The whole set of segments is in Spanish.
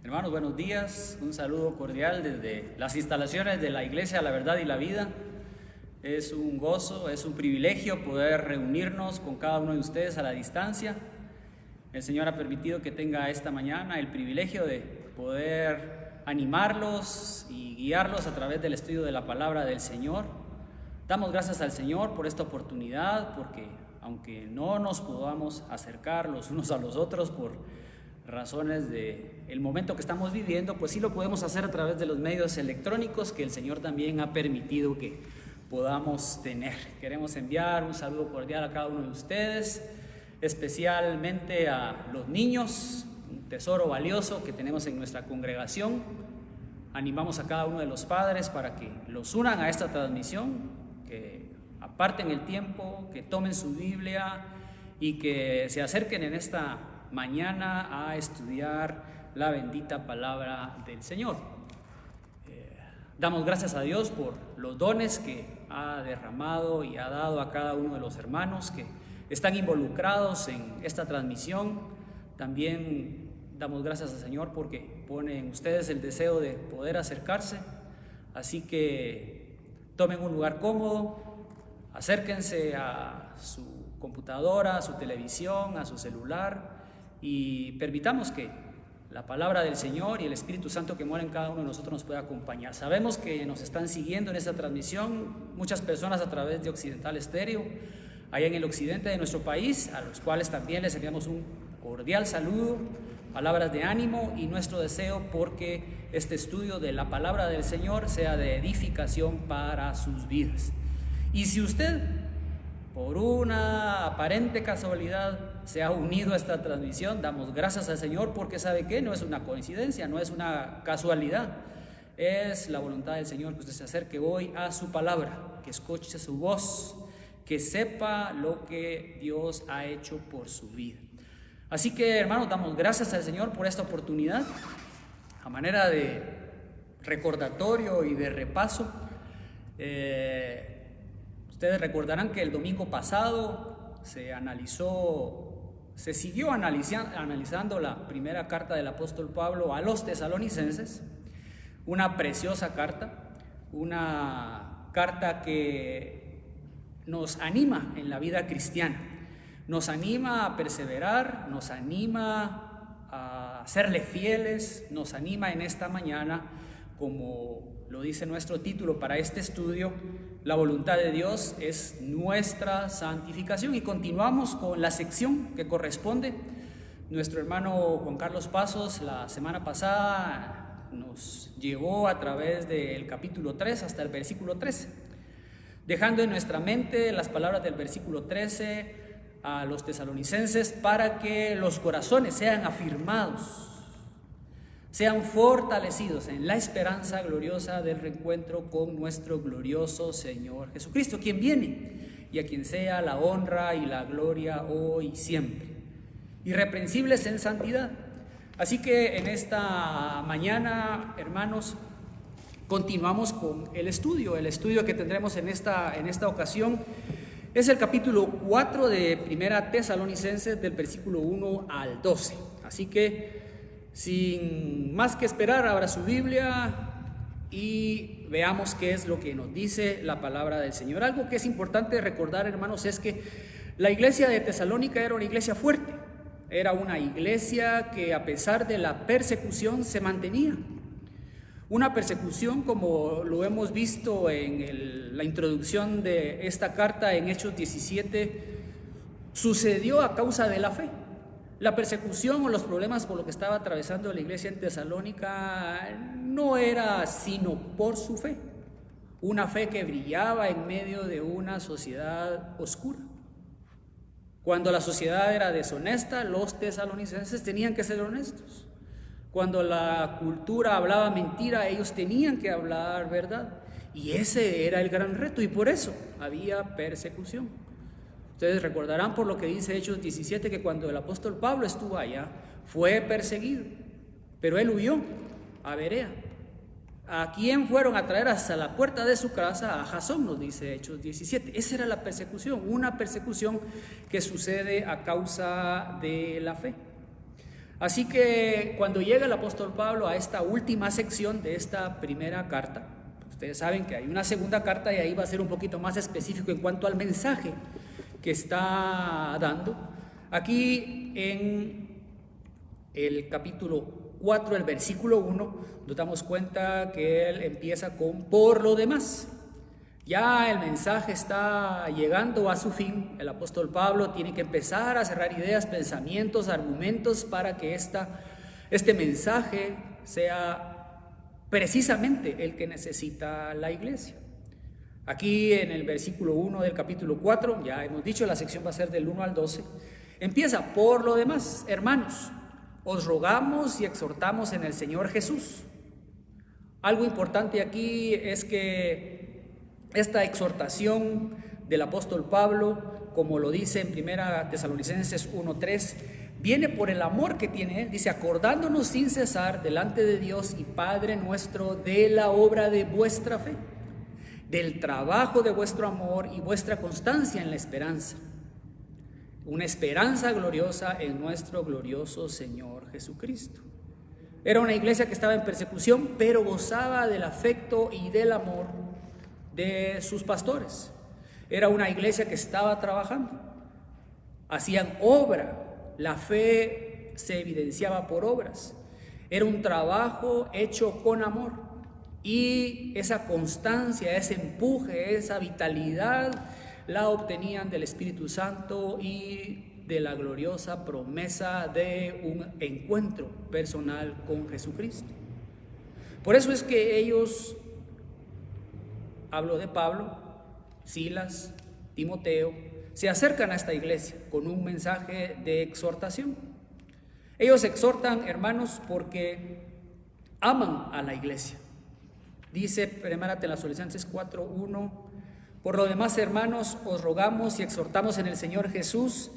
Hermanos, buenos días. Un saludo cordial desde las instalaciones de la Iglesia La Verdad y la Vida. Es un gozo, es un privilegio poder reunirnos con cada uno de ustedes a la distancia. El Señor ha permitido que tenga esta mañana el privilegio de poder animarlos y guiarlos a través del estudio de la palabra del Señor. Damos gracias al Señor por esta oportunidad, porque aunque no nos podamos acercar los unos a los otros por razones del momento que estamos viviendo, pues sí lo podemos hacer a través de los medios electrónicos que el Señor también ha permitido que podamos tener. Queremos enviar un saludo cordial a cada uno de ustedes, especialmente a los niños, un tesoro valioso que tenemos en nuestra congregación. Animamos a cada uno de los padres para que los unan a esta transmisión, que aparten el tiempo, que tomen su Biblia y que se acerquen en esta mañana a estudiar la bendita palabra del Señor. Damos gracias a Dios por los dones que ha derramado y ha dado a cada uno de los hermanos que están involucrados en esta transmisión. También damos gracias al Señor porque pone en ustedes el deseo de poder acercarse. Así que tomen un lugar cómodo, acérquense a su computadora, a su televisión, a su celular, y permitamos que la palabra del Señor y el Espíritu Santo que mora en cada uno de nosotros nos pueda acompañar. Sabemos que nos están siguiendo en esta transmisión muchas personas a través de Occidental Estéreo, allá en el occidente de nuestro país, a los cuales también les enviamos un cordial saludo, palabras de ánimo y nuestro deseo porque este estudio de la palabra del Señor sea de edificación para sus vidas. Y si usted, por una aparente casualidad, se ha unido a esta transmisión, damos gracias al Señor porque sabe que no es una coincidencia, no es una casualidad, es la voluntad del Señor que usted se acerque hoy a su palabra, que escuche su voz, que sepa lo que Dios ha hecho por su vida. Así que, hermanos, damos gracias al Señor por esta oportunidad. A manera de recordatorio y de repaso, ustedes recordarán que el domingo pasado se siguió analizando la primera carta del apóstol Pablo a los tesalonicenses, una preciosa carta, una carta que nos anima en la vida cristiana, nos anima a perseverar, nos anima a serle fieles, nos anima en esta mañana, como lo dice nuestro título para este estudio, la voluntad de Dios es nuestra santificación. Y continuamos con la sección que corresponde. Nuestro hermano Juan Carlos Pasos la semana pasada nos llevó a través del capítulo 3 hasta el versículo 13, dejando en nuestra mente las palabras del versículo 13 a los tesalonicenses para que los corazones sean afirmados, sean fortalecidos en la esperanza gloriosa del reencuentro con nuestro glorioso Señor Jesucristo, quien viene y a quien sea la honra y la gloria hoy y siempre, irreprensibles en santidad. Así que en esta mañana, hermanos, continuamos con el estudio que tendremos en esta ocasión. Es el capítulo 4 de Primera Tesalonicenses, del versículo 1 al 12. Así que, sin más que esperar, abra su Biblia y veamos qué es lo que nos dice la palabra del Señor. Algo que es importante recordar, hermanos, es que la iglesia de Tesalónica era una iglesia fuerte, era una iglesia que a pesar de la persecución se mantenía. Una persecución como lo hemos visto en la introducción de esta carta en Hechos 17, sucedió a causa de la fe. La persecución o los problemas por lo que estaba atravesando la iglesia en Tesalónica no era sino por su fe, una fe que brillaba en medio de una sociedad oscura. Cuando la sociedad era deshonesta, los tesalonicenses tenían que ser honestos. Cuando la cultura hablaba mentira, ellos tenían que hablar verdad. Y ese era el gran reto, y por eso había persecución. Ustedes recordarán por lo que dice Hechos 17 que cuando el apóstol Pablo estuvo allá, fue perseguido, pero él huyó a Berea. ¿A quién fueron a traer hasta la puerta de su casa? A Jasón, nos dice Hechos 17. Esa era la persecución, una persecución que sucede a causa de la fe. Así que cuando llega el apóstol Pablo a esta última sección de esta primera carta, ustedes saben que hay una segunda carta y ahí va a ser un poquito más específico en cuanto al mensaje que está dando. Aquí en el capítulo 4, el versículo 1, nos damos cuenta que él empieza con por lo demás. Ya el mensaje está llegando a su fin. El apóstol Pablo tiene que empezar a cerrar ideas, pensamientos, argumentos para que este mensaje sea precisamente el que necesita la iglesia. Aquí en el versículo 1 del capítulo 4, ya hemos dicho, la sección va a ser del 1 al 12, empieza: por lo demás, hermanos, os rogamos y exhortamos en el Señor Jesús. Algo importante aquí es que esta exhortación del apóstol Pablo, como lo dice en 1 Tesalonicenses 1:3, viene por el amor que tiene él. Dice: acordándonos sin cesar delante de Dios y Padre nuestro de la obra de vuestra fe, del trabajo de vuestro amor y vuestra constancia en la esperanza. Una esperanza gloriosa en nuestro glorioso Señor Jesucristo. Era una iglesia que estaba en persecución, pero gozaba del afecto y del amor de sus pastores. Era una iglesia que estaba trabajando, hacían obra, la fe se evidenciaba por obras. Era un trabajo hecho con amor, y esa constancia, ese empuje, esa vitalidad la obtenían del Espíritu Santo y de la gloriosa promesa de un encuentro personal con Jesucristo. Por eso es que ellos, hablo de Pablo, Silas, Timoteo, se acercan a esta iglesia con un mensaje de exhortación. Ellos exhortan, hermanos, porque aman a la iglesia. Dice 1 Tesalonicenses 4:1: por lo demás, hermanos, os rogamos y exhortamos en el Señor Jesús,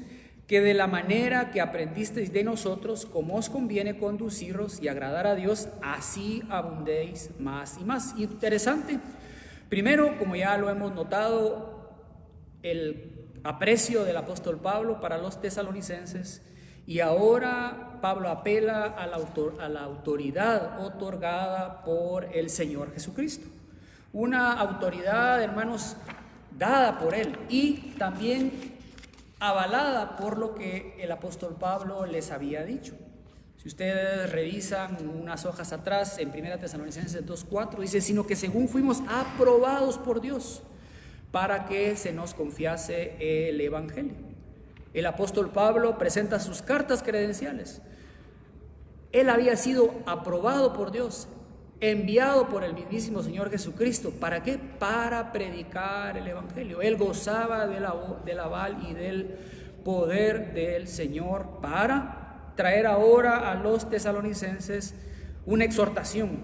que de la manera que aprendisteis de nosotros, como os conviene conduciros y agradar a Dios, así abundéis más y más. Interesante. Primero, como ya lo hemos notado, el aprecio del apóstol Pablo para los tesalonicenses, y ahora Pablo apela a la autoridad otorgada por el Señor Jesucristo. Una autoridad, hermanos, dada por él y también avalada por lo que el apóstol Pablo les había dicho. Si ustedes revisan unas hojas atrás, en 1 Tesalonicenses 2:4, dice: sino que según fuimos aprobados por Dios para que se nos confiase el evangelio. El apóstol Pablo presenta sus cartas credenciales. Él había sido aprobado por Dios, enviado por el mismísimo Señor Jesucristo. ¿Para qué? Para predicar el evangelio. Él gozaba del aval y del poder del Señor para traer ahora a los tesalonicenses una exhortación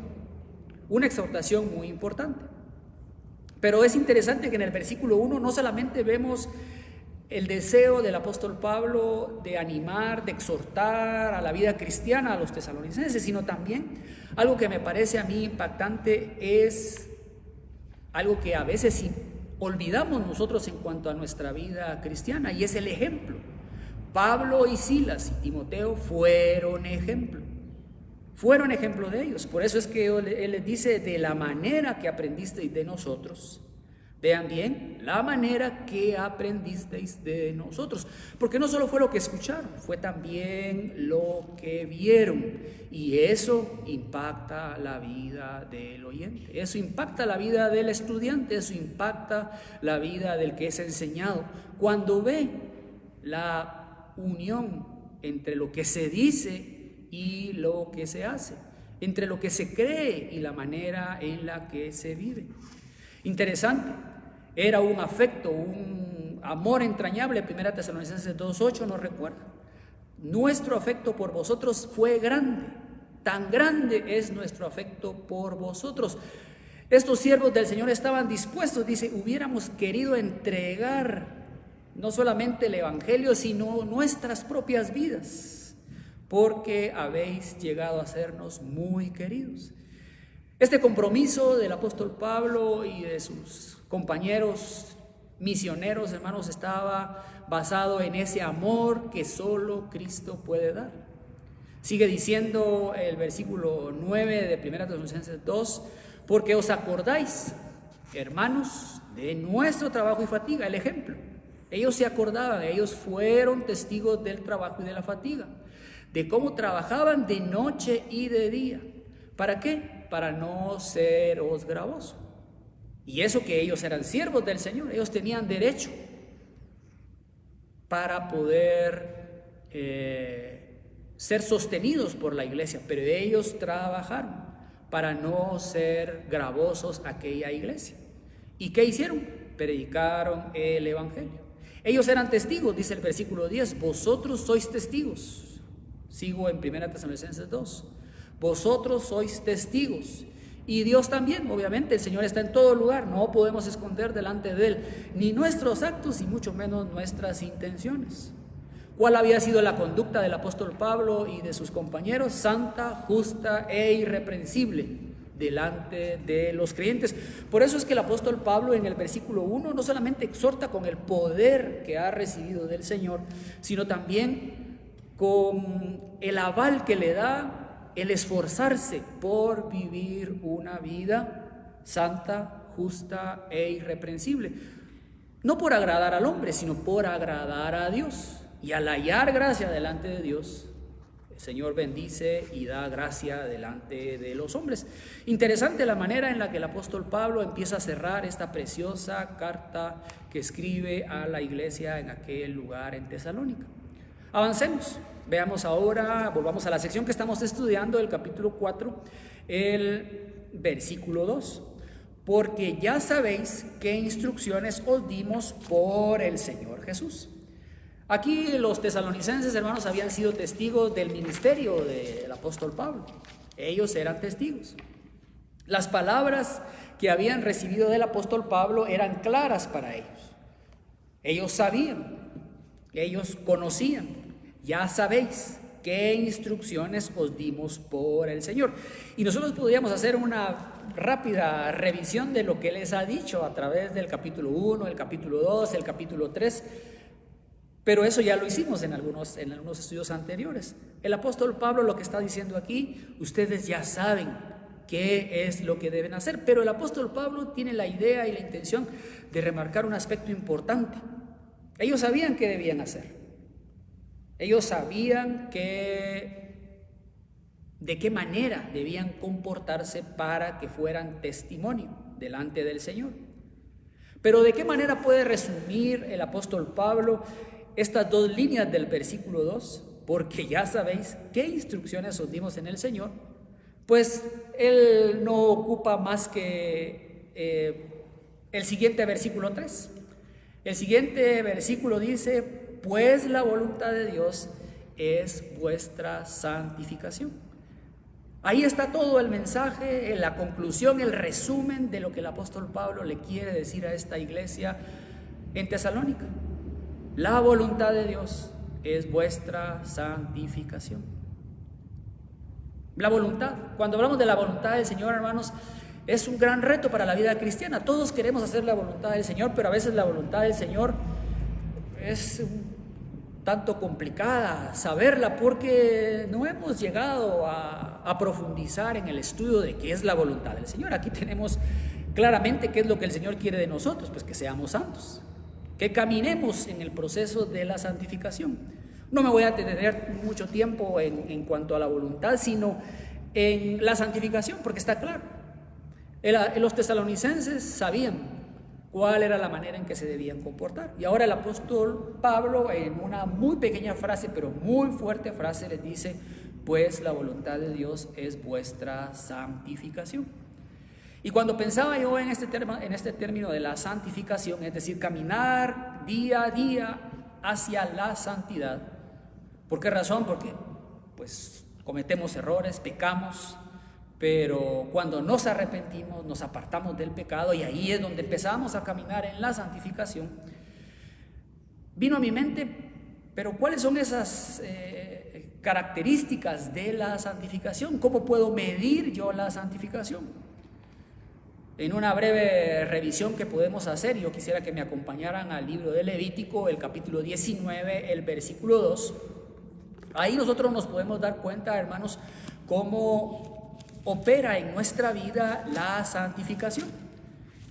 muy importante. Pero es interesante que en el versículo 1 no solamente vemos el deseo del apóstol Pablo de animar, de exhortar a la vida cristiana a los tesalonicenses, sino también algo que me parece a mí impactante, es algo que a veces olvidamos nosotros en cuanto a nuestra vida cristiana, y es el ejemplo. Pablo y Silas y Timoteo fueron ejemplo de ellos. Por eso es que él les dice: de la manera que aprendisteis de nosotros. Vean bien, la manera que aprendisteis de nosotros, porque no solo fue lo que escucharon, fue también lo que vieron, y eso impacta la vida del oyente, eso impacta la vida del estudiante, eso impacta la vida del que es enseñado, cuando ve la unión entre lo que se dice y lo que se hace, entre lo que se cree y la manera en la que se vive. Interesante, era un afecto, un amor entrañable. 1 Tesalonicenses 2:8 nos recuerda: nuestro afecto por vosotros fue grande, tan grande es nuestro afecto por vosotros. Estos siervos del Señor estaban dispuestos, dice, hubiéramos querido entregar no solamente el evangelio, sino nuestras propias vidas, porque habéis llegado a sernos muy queridos. Este compromiso del apóstol Pablo y de sus compañeros misioneros, hermanos, estaba basado en ese amor que solo Cristo puede dar. Sigue diciendo el versículo 9 de 1 Tesalonicenses 2, porque os acordáis, hermanos, de nuestro trabajo y fatiga, el ejemplo. Ellos se acordaban, ellos fueron testigos del trabajo y de la fatiga, de cómo trabajaban de noche y de día. ¿Para qué? Para no seros gravosos. Y eso que ellos eran siervos del Señor, ellos tenían derecho para poder ser sostenidos por la iglesia, pero ellos trabajaron para no ser gravosos a aquella iglesia. ¿Y qué hicieron? Predicaron el evangelio. Ellos eran testigos, dice el versículo 10, vosotros sois testigos. Sigo en 1 Tesalonicenses 2. Vosotros sois testigos. Y Dios también, obviamente, el Señor está en todo lugar, no podemos esconder delante de Él ni nuestros actos y mucho menos nuestras intenciones. ¿Cuál había sido la conducta del apóstol Pablo y de sus compañeros? Santa, justa e irreprensible delante de los creyentes. Por eso es que el apóstol Pablo en el versículo 1 no solamente exhorta con el poder que ha recibido del Señor, sino también con el aval que le da el esforzarse por vivir una vida santa, justa e irreprensible. No por agradar al hombre, sino por agradar a Dios. Y al hallar gracia delante de Dios, el Señor bendice y da gracia delante de los hombres. Interesante la manera en la que el apóstol Pablo empieza a cerrar esta preciosa carta que escribe a la iglesia en aquel lugar en Tesalónica. Avancemos, veamos ahora, volvamos a la sección que estamos estudiando, el capítulo 4, el versículo 2. Porque ya sabéis qué instrucciones os dimos por el Señor Jesús. Aquí los tesalonicenses, hermanos, habían sido testigos del ministerio del apóstol Pablo. Ellos eran testigos. Las palabras que habían recibido del apóstol Pablo eran claras para ellos. Ellos sabían, ellos conocían. Ya sabéis qué instrucciones os dimos por el Señor. Y nosotros podríamos hacer una rápida revisión de lo que les ha dicho a través del capítulo 1, el capítulo 2, el capítulo 3. Pero eso ya lo hicimos en algunos estudios anteriores. El apóstol Pablo lo que está diciendo aquí, ustedes ya saben qué es lo que deben hacer. Pero el apóstol Pablo tiene la idea y la intención de remarcar un aspecto importante. Ellos sabían qué debían hacer. Ellos sabían de qué manera debían comportarse para que fueran testimonio delante del Señor. Pero ¿de qué manera puede resumir el apóstol Pablo estas dos líneas del versículo 2? Porque ya sabéis qué instrucciones os dimos en el Señor. Pues él no ocupa más que el siguiente versículo 3. El siguiente versículo dice: pues la voluntad de Dios es vuestra santificación. Ahí está todo el mensaje, la conclusión, el resumen de lo que el apóstol Pablo le quiere decir a esta iglesia en Tesalónica. La voluntad de Dios es vuestra santificación. La voluntad, cuando hablamos de la voluntad del Señor, hermanos, es un gran reto para la vida cristiana. Todos queremos hacer la voluntad del Señor, pero a veces la voluntad del Señor es un tanto complicada saberla porque no hemos llegado a profundizar en el estudio de qué es la voluntad del Señor. Aquí tenemos claramente qué es lo que el Señor quiere de nosotros, pues que seamos santos, que caminemos en el proceso de la santificación. No me voy a detener mucho tiempo en cuanto a la voluntad, sino en la santificación, porque está claro. Los tesalonicenses sabían cuál era la manera en que se debían comportar. Y ahora el apóstol Pablo, en una muy pequeña frase, pero muy fuerte frase, les dice: pues la voluntad de Dios es vuestra santificación. Y cuando pensaba yo en este término de la santificación, es decir, caminar día a día hacia la santidad. ¿Por qué razón? Porque pues cometemos errores, pecamos, pero cuando nos arrepentimos, nos apartamos del pecado y ahí es donde empezamos a caminar en la santificación. Vino a mi mente, pero ¿cuáles son esas características de la santificación? ¿Cómo puedo medir yo la santificación? En una breve revisión que podemos hacer, yo quisiera que me acompañaran al libro de Levítico, el capítulo 19, el versículo 2. Ahí nosotros nos podemos dar cuenta, hermanos, cómo opera en nuestra vida la santificación.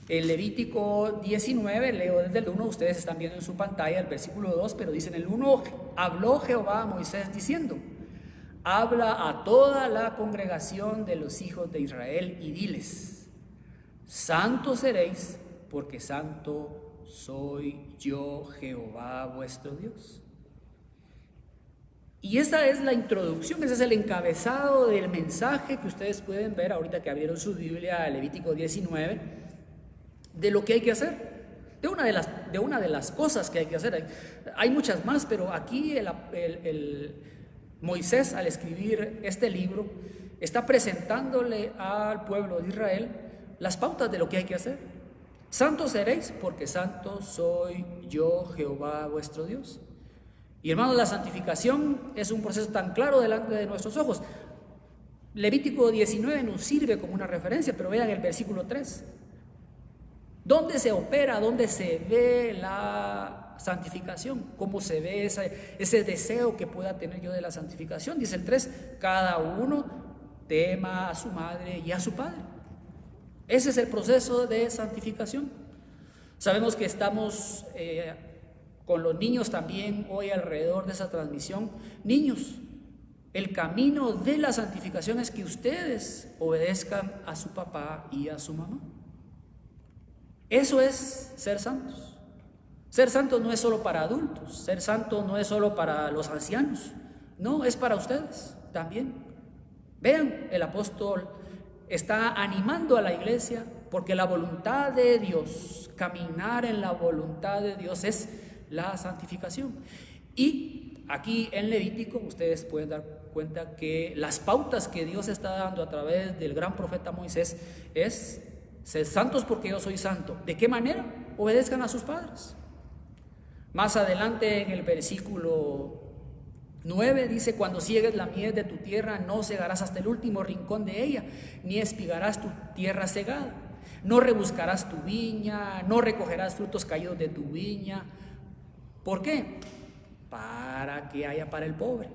En Levítico 19, leo desde el 1, ustedes están viendo en su pantalla el versículo 2, pero dice en el 1, habló Jehová a Moisés diciendo: habla a toda la congregación de los hijos de Israel y diles: santos seréis, porque santo soy yo, Jehová vuestro Dios. Y esa es la introducción, ese es el encabezado del mensaje que ustedes pueden ver ahorita que abrieron su Biblia, Levítico 19, de lo que hay que hacer, de una de las cosas que hay que hacer. Hay muchas más, pero aquí Moisés, al escribir este libro, está presentándole al pueblo de Israel las pautas de lo que hay que hacer. Santos seréis, porque santo soy yo, Jehová vuestro Dios. Y hermanos, la santificación es un proceso tan claro delante de nuestros ojos. Levítico 19 nos sirve como una referencia, pero vean el versículo 3. ¿Dónde se opera? ¿Dónde se ve la santificación? ¿Cómo se ve ese deseo que pueda tener yo de la santificación? Dice el 3, cada uno tema a su madre y a su padre. Ese es el proceso de santificación. Sabemos que estamos con los niños también hoy alrededor de esa transmisión. Niños, el camino de la santificación es que ustedes obedezcan a su papá y a su mamá. Eso es ser santos. Ser santos no es solo para adultos, ser santo no es solo para los ancianos, no, es para ustedes también. Vean, el apóstol está animando a la iglesia porque la voluntad de Dios, caminar en la voluntad de Dios es la santificación. Y aquí en Levítico ustedes pueden dar cuenta que las pautas que Dios está dando a través del gran profeta Moisés es: sed santos porque yo soy santo. ¿De qué manera? Obedezcan a sus padres. Más adelante en el versículo 9 dice: cuando ciegues la mies de tu tierra, no segarás hasta el último rincón de ella, ni espigarás tu tierra segada. No rebuscarás tu viña, no recogerás frutos caídos de tu viña. ¿Por qué? Para que haya para el pobre,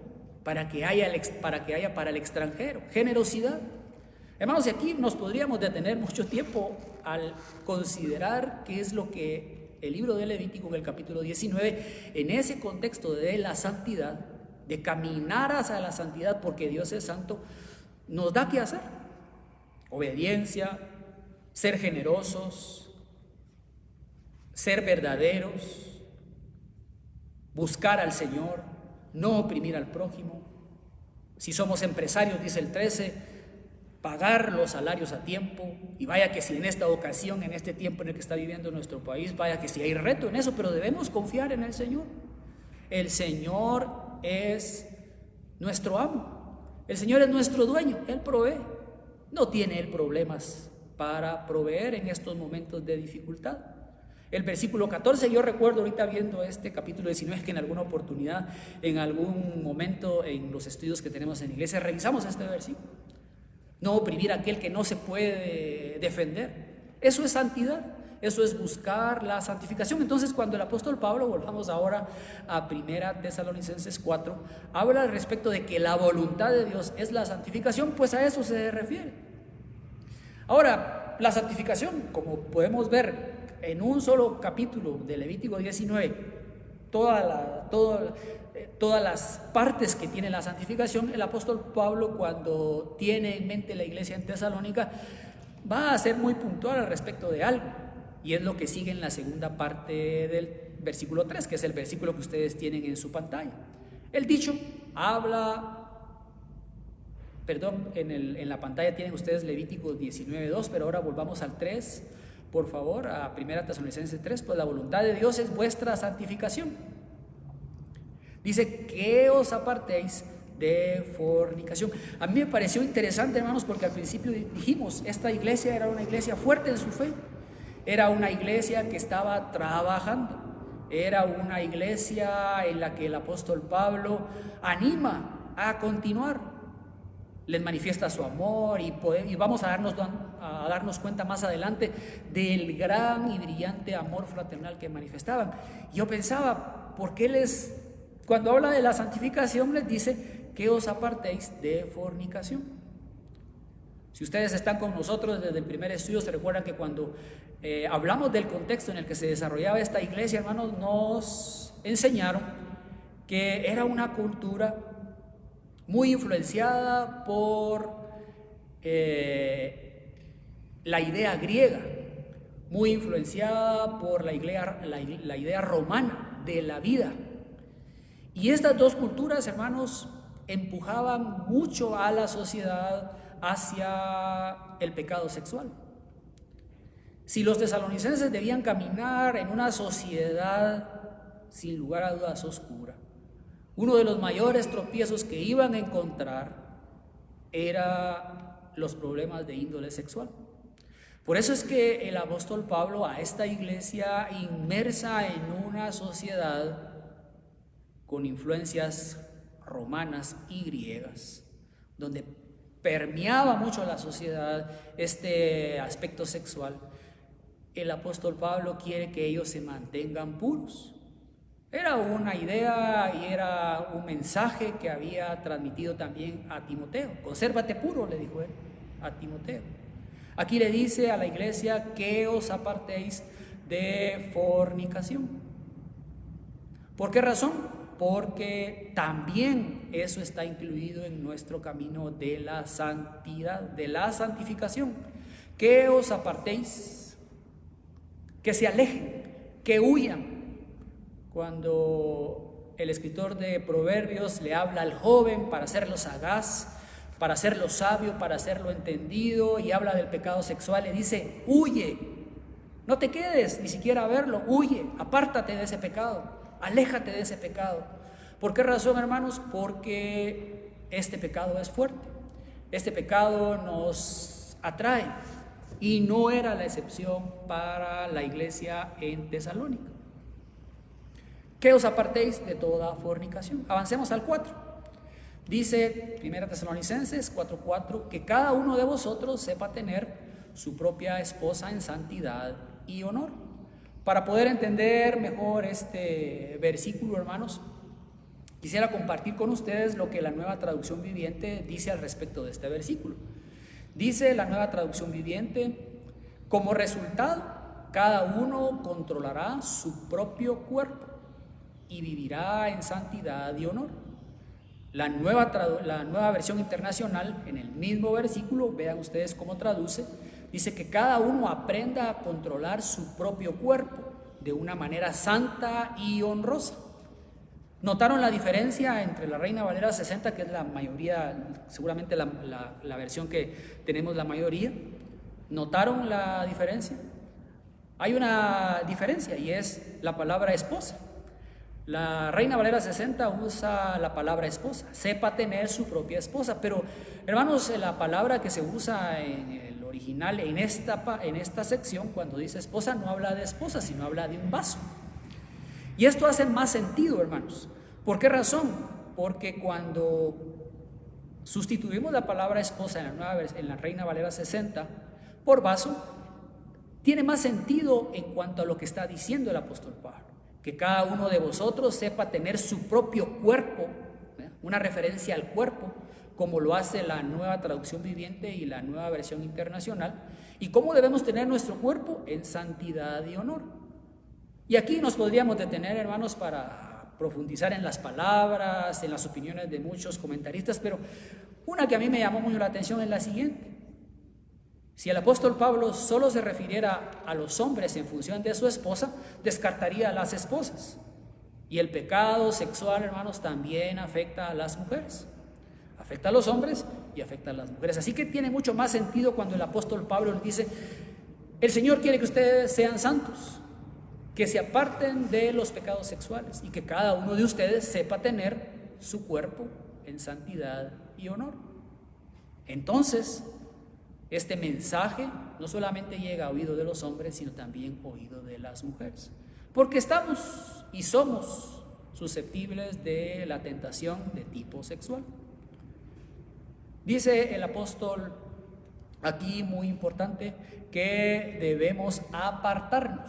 para que haya para el extranjero. Generosidad. Hermanos, y aquí nos podríamos detener mucho tiempo al considerar qué es lo que el libro de Levítico en el capítulo 19, en ese contexto de la santidad, de caminar hacia la santidad porque Dios es santo, nos da que hacer. Obediencia, ser generosos, ser verdaderos, buscar al Señor, no oprimir al prójimo. Si somos empresarios, dice el 13, pagar los salarios a tiempo. Y vaya que si en esta ocasión, en este tiempo en el que está viviendo nuestro país, vaya que si hay reto en eso, pero debemos confiar en el Señor. El Señor es nuestro amo, el Señor es nuestro dueño, Él provee. No tiene Él problemas para proveer en estos momentos de dificultad. El versículo 14, yo recuerdo ahorita viendo este capítulo 19 que en alguna oportunidad, en algún momento en los estudios que tenemos en la iglesia, revisamos este versículo. No oprimir a aquel que no se puede defender. Eso es santidad, eso es buscar la santificación. Entonces, cuando el apóstol Pablo, volvamos ahora a 1 Tesalonicenses 4, habla al respecto de que la voluntad de Dios es la santificación, pues a eso se refiere. Ahora, la santificación, como podemos ver en un solo capítulo de Levítico 19, todas las partes que tiene la santificación, el apóstol Pablo, cuando tiene en mente la iglesia en Tesalónica, va a ser muy puntual al respecto de algo, y es lo que sigue en la segunda parte del versículo 3, que es el versículo que ustedes tienen en su pantalla. El dicho en la pantalla tienen ustedes Levítico 19:2, pero ahora volvamos al 3, por favor, a 1 Tesalonicenses 3, pues la voluntad de Dios es vuestra santificación. Dice que os apartéis de fornicación. A mí me pareció interesante, hermanos, porque al principio dijimos, esta iglesia era una iglesia fuerte en su fe, era una iglesia que estaba trabajando, era una iglesia en la que el apóstol Pablo anima a continuar, les manifiesta su amor y vamos a darnos cuenta más adelante del gran y brillante amor fraternal que manifestaban. Yo pensaba, ¿por qué les Cuando habla de la santificación les dice que os apartéis de fornicación. Si ustedes están con nosotros desde el primer estudio, se recuerdan que cuando hablamos del contexto en el que se desarrollaba esta iglesia, hermanos, nos enseñaron que era una cultura muy influenciada por la idea griega, muy influenciada por la idea romana de la vida. Y estas dos culturas, hermanos, empujaban mucho a la sociedad hacia el pecado sexual. Si los tesalonicenses debían caminar en una sociedad sin lugar a dudas oscura, uno de los mayores tropiezos que iban a encontrar era los problemas de índole sexual. Por eso es que el apóstol Pablo a esta iglesia inmersa en una sociedad con influencias romanas y griegas, donde permeaba mucho la sociedad este aspecto sexual, el apóstol Pablo quiere que ellos se mantengan puros. Era una idea y era un mensaje que había transmitido también a Timoteo. Consérvate puro, le dijo él a Timoteo. Aquí le dice a la iglesia que os apartéis de fornicación. ¿Por qué razón? Porque también eso está incluido en nuestro camino de la santidad, de la santificación. Que os apartéis, que se alejen, que huyan. Cuando el escritor de Proverbios le habla al joven para hacerlo sagaz, para hacerlo sabio, para hacerlo entendido, y habla del pecado sexual, le dice: huye, no te quedes ni siquiera a verlo, huye, apártate de ese pecado, aléjate de ese pecado. ¿Por qué razón, hermanos? Porque este pecado es fuerte, este pecado nos atrae, y no era la excepción para la iglesia en Tesalónica. Que os apartéis de toda fornicación. Avancemos al 4. Dice 1 Tesalonicenses 4:4 que cada uno de vosotros sepa tener su propia esposa en santidad y honor. Para poder entender mejor este versículo, hermanos, quisiera compartir con ustedes lo que la Nueva Traducción Viviente dice al respecto de este versículo. Dice la Nueva Traducción Viviente: como resultado, cada uno controlará su propio cuerpo y vivirá en santidad y honor. La nueva versión internacional, en el mismo versículo, vean ustedes cómo traduce, dice que cada uno aprenda a controlar su propio cuerpo de una manera santa y honrosa. ¿Notaron la diferencia entre la Reina Valera 60, que es la mayoría, seguramente la versión que tenemos la mayoría? ¿Notaron la diferencia? Hay una diferencia y es la palabra esposa. La Reina Valera 60 usa la palabra esposa, sepa tener su propia esposa, pero hermanos, la palabra que se usa en el original, en esta sección, cuando dice esposa, no habla de esposa, sino habla de un vaso. Y esto hace más sentido, hermanos. ¿Por qué razón? Porque cuando sustituimos la palabra esposa en la Reina Valera 60 por vaso, tiene más sentido en cuanto a lo que está diciendo el apóstol Pablo. Que cada uno de vosotros sepa tener su propio cuerpo, una referencia al cuerpo, como lo hace la Nueva Traducción Viviente y la Nueva Versión Internacional. ¿Y cómo debemos tener nuestro cuerpo? En santidad y honor. Y aquí nos podríamos detener, hermanos, para profundizar en las palabras, en las opiniones de muchos comentaristas, pero una que a mí me llamó mucho la atención es la siguiente. Si el apóstol Pablo solo se refiriera a los hombres en función de su esposa, descartaría a las esposas. Y el pecado sexual, hermanos, también afecta a las mujeres. Afecta a los hombres y afecta a las mujeres. Así que tiene mucho más sentido cuando el apóstol Pablo les dice: el Señor quiere que ustedes sean santos, que se aparten de los pecados sexuales y que cada uno de ustedes sepa tener su cuerpo en santidad y honor. Entonces, este mensaje no solamente llega a oído de los hombres, sino también a oído de las mujeres. Porque estamos y somos susceptibles de la tentación de tipo sexual. Dice el apóstol aquí, muy importante, que debemos apartarnos.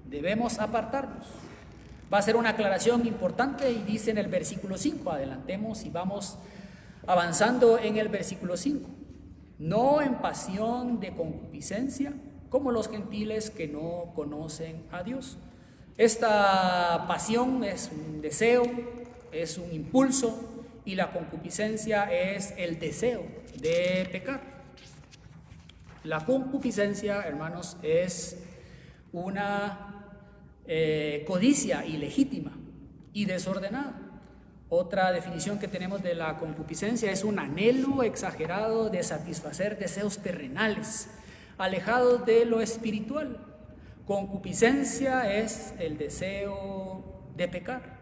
Debemos apartarnos. Va a ser una aclaración importante y dice en el versículo 5, adelantemos y vamos avanzando en el versículo 5. No en pasión de concupiscencia, como los gentiles que no conocen a Dios. Esta pasión es un deseo, es un impulso, y la concupiscencia es el deseo de pecar. La concupiscencia, hermanos, es una codicia ilegítima y desordenada. Otra definición que tenemos de la concupiscencia es un anhelo exagerado de satisfacer deseos terrenales, alejados de lo espiritual. Concupiscencia es el deseo de pecar.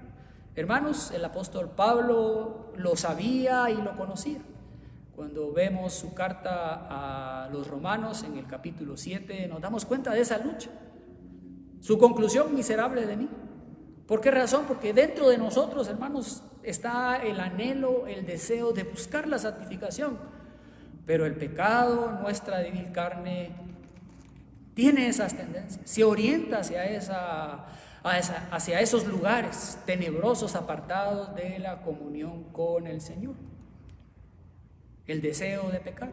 Hermanos, el apóstol Pablo lo sabía y lo conocía. Cuando vemos su carta a los romanos en el capítulo 7, nos damos cuenta de esa lucha. Su conclusión: miserable de mí. ¿Por qué razón? Porque dentro de nosotros, hermanos, está el anhelo, el deseo de buscar la santificación. Pero el pecado, nuestra débil carne, tiene esas tendencias, se orienta hacia esos lugares tenebrosos, apartados de la comunión con el Señor. El deseo de pecar.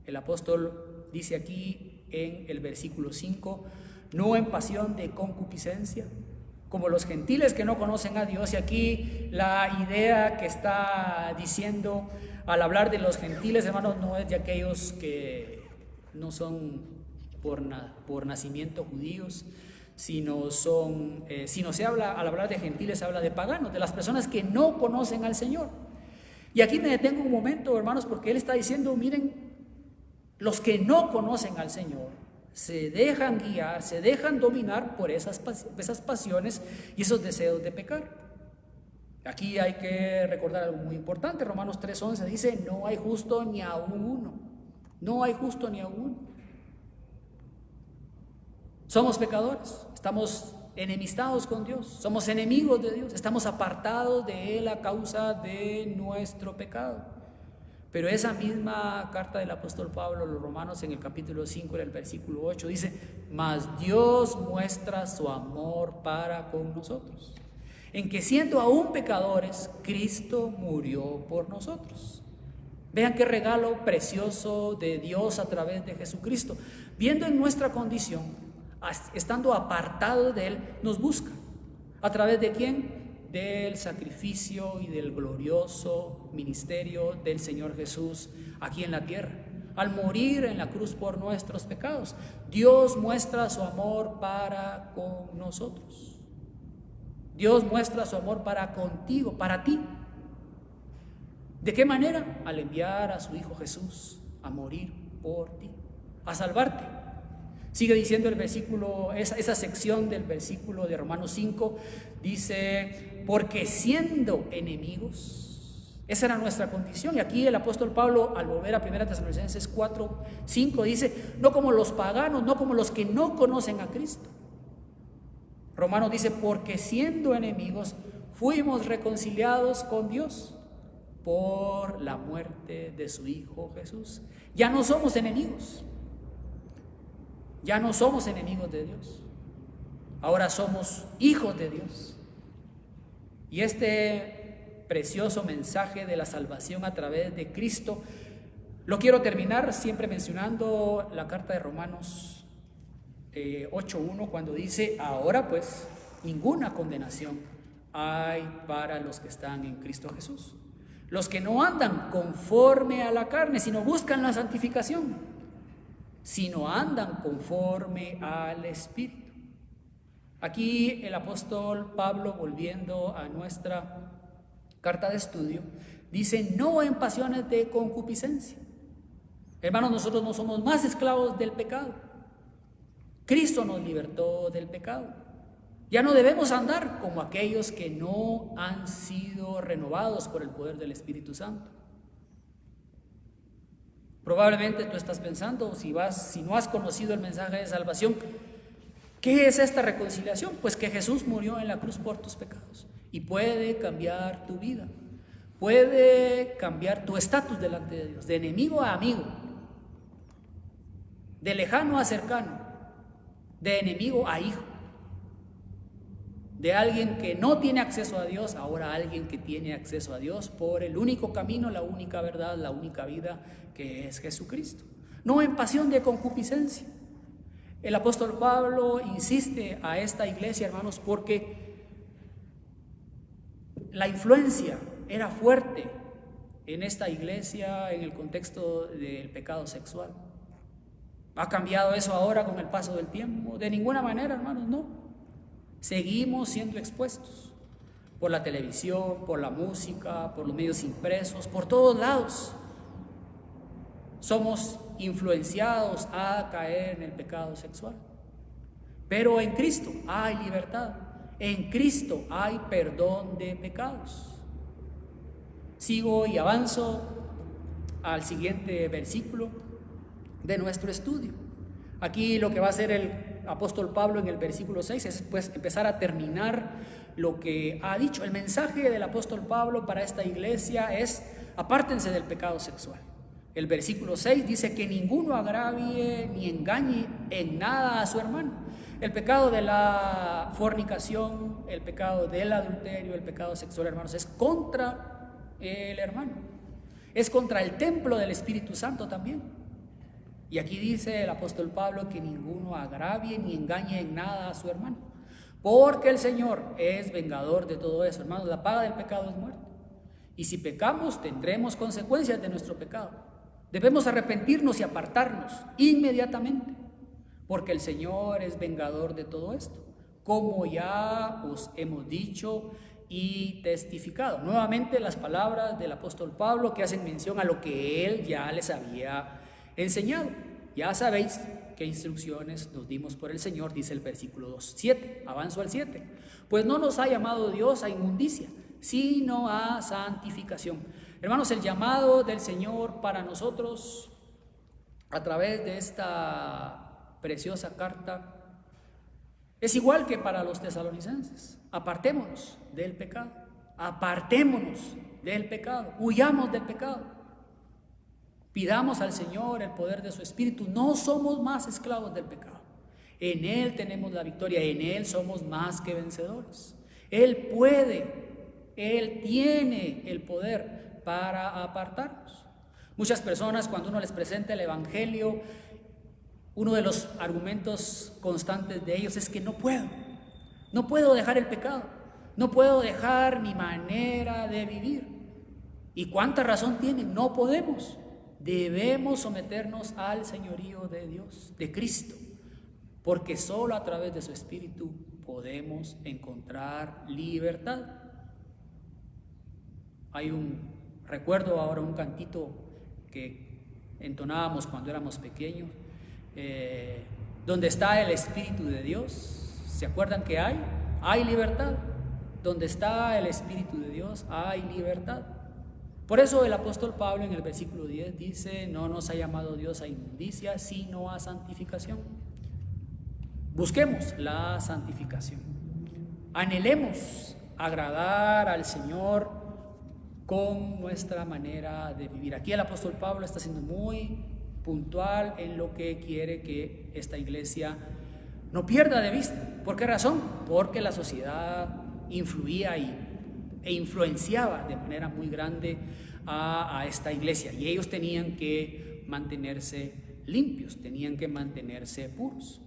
El apóstol dice aquí en el versículo 5, no en pasión de concupiscencia, como los gentiles que no conocen a Dios. Y aquí la idea que está diciendo al hablar de los gentiles, hermanos, no es de aquellos que no son por nacimiento judíos, sino se habla, al hablar de gentiles, se habla de paganos, de las personas que no conocen al Señor. Y aquí me detengo un momento, hermanos, porque él está diciendo, miren, los que no conocen al Señor se dejan guiar, se dejan dominar por esas pasiones y esos deseos de pecar. Aquí hay que recordar algo muy importante. Romanos 3:11 dice, no hay justo ni aún uno. No hay justo ni aún uno. Somos pecadores, estamos enemistados con Dios, somos enemigos de Dios, estamos apartados de Él a causa de nuestro pecado. Pero esa misma carta del apóstol Pablo a los romanos en el capítulo 5, en el versículo 8, dice, mas Dios muestra su amor para con nosotros, en que siendo aún pecadores, Cristo murió por nosotros. Vean qué regalo precioso de Dios a través de Jesucristo. Viendo en nuestra condición, estando apartados de Él, nos busca. ¿A través de quién? Del sacrificio y del glorioso ministerio del Señor Jesús aquí en la tierra. Al morir en la cruz por nuestros pecados, Dios muestra su amor para con nosotros. Dios muestra su amor para contigo, para ti. ¿De qué manera? Al enviar a su Hijo Jesús a morir por ti, a salvarte. Sigue diciendo el versículo, esa sección del versículo de Romanos 5, dice, porque siendo enemigos, esa era nuestra condición. Y aquí el apóstol Pablo, al volver a 1 Tesalonicenses 4:5, dice, no como los paganos, no como los que no conocen a Cristo. Romanos dice, porque siendo enemigos, fuimos reconciliados con Dios por la muerte de su Hijo Jesús. Ya no somos enemigos. Ya no somos enemigos de Dios, ahora somos hijos de Dios. Y este precioso mensaje de la salvación a través de Cristo, lo quiero terminar siempre mencionando la carta de Romanos 8:1, cuando dice, ahora pues ninguna condenación hay para los que están en Cristo Jesús, los que no andan conforme a la carne, sino buscan la santificación, sino andan conforme al Espíritu. Aquí el apóstol Pablo, volviendo a nuestra carta de estudio, dice, no en pasiones de concupiscencia. Hermanos, nosotros no somos más esclavos del pecado. Cristo nos libertó del pecado. Ya no debemos andar como aquellos que no han sido renovados por el poder del Espíritu Santo. Probablemente tú estás pensando, si no has conocido el mensaje de salvación, ¿qué es esta reconciliación? Pues que Jesús murió en la cruz por tus pecados y puede cambiar tu vida, puede cambiar tu estatus delante de Dios, de enemigo a amigo, de lejano a cercano, de enemigo a hijo, De alguien que no tiene acceso a Dios, ahora alguien que tiene acceso a Dios por el único camino, la única verdad, la única vida, que es Jesucristo. No en pasión de concupiscencia. El apóstol Pablo insiste a esta iglesia, hermanos, porque la influencia era fuerte en esta iglesia en el contexto del pecado sexual. ¿Ha cambiado eso ahora con el paso del tiempo? De ninguna manera, hermanos, no. Seguimos siendo expuestos por la televisión, por la música, por los medios impresos, por todos lados. Somos influenciados a caer en el pecado sexual. Pero en Cristo hay libertad. En Cristo hay perdón de pecados. Sigo y avanzo al siguiente versículo de nuestro estudio. Aquí lo que va a hacer el apóstol Pablo en el versículo 6 es pues empezar a terminar lo que ha dicho. El mensaje del apóstol Pablo para esta iglesia es: apártense del pecado sexual. El versículo 6 dice que ninguno agravie ni engañe en nada a su hermano. El pecado de la fornicación, el pecado del adulterio, el pecado sexual, hermanos, es contra el hermano. Es contra el templo del Espíritu Santo también. Y aquí dice el apóstol Pablo que ninguno agravie ni engañe en nada a su hermano, porque el Señor es vengador de todo eso. Hermanos, la paga del pecado es muerte. Y si pecamos, tendremos consecuencias de nuestro pecado. Debemos arrepentirnos y apartarnos inmediatamente, porque el Señor es vengador de todo esto, como ya os hemos dicho y testificado. Nuevamente las palabras del apóstol Pablo que hacen mención a lo que él ya les había enseñado. Ya sabéis qué instrucciones nos dimos por el Señor, dice el versículo 2. 7, avanzo al 7. Pues no nos ha llamado Dios a inmundicia, sino a santificación. Hermanos, el llamado del Señor para nosotros a través de esta preciosa carta es igual que para los tesalonicenses. Apartémonos del pecado, apartémonos del pecado, huyamos del pecado. Pidamos al Señor el poder de su Espíritu. No somos más esclavos del pecado. En Él tenemos la victoria, en Él somos más que vencedores. Él puede, Él tiene el poder para apartarnos. Muchas personas, cuando uno les presenta el Evangelio, uno de los argumentos constantes de ellos es que no puedo dejar el pecado, no puedo dejar mi manera de vivir. ¿Y cuánta razón tienen? No podemos. Debemos someternos al señorío de Dios, de Cristo, porque solo a través de su Espíritu podemos encontrar libertad. Recuerdo ahora un cantito que entonábamos cuando éramos pequeños, donde está el Espíritu de Dios. ¿Se acuerdan que hay libertad? Donde está el Espíritu de Dios hay libertad. Por eso el apóstol Pablo en el versículo 10 dice: no nos ha llamado Dios a inmundicia, sino a santificación. Busquemos la santificación. Anhelemos agradar al Señor con nuestra manera de vivir. Aquí el apóstol Pablo está siendo muy puntual en lo que quiere que esta iglesia no pierda de vista. ¿Por qué razón? Porque la sociedad influía e influenciaba de manera muy grande a esta iglesia, y ellos tenían que mantenerse limpios, tenían que mantenerse puros.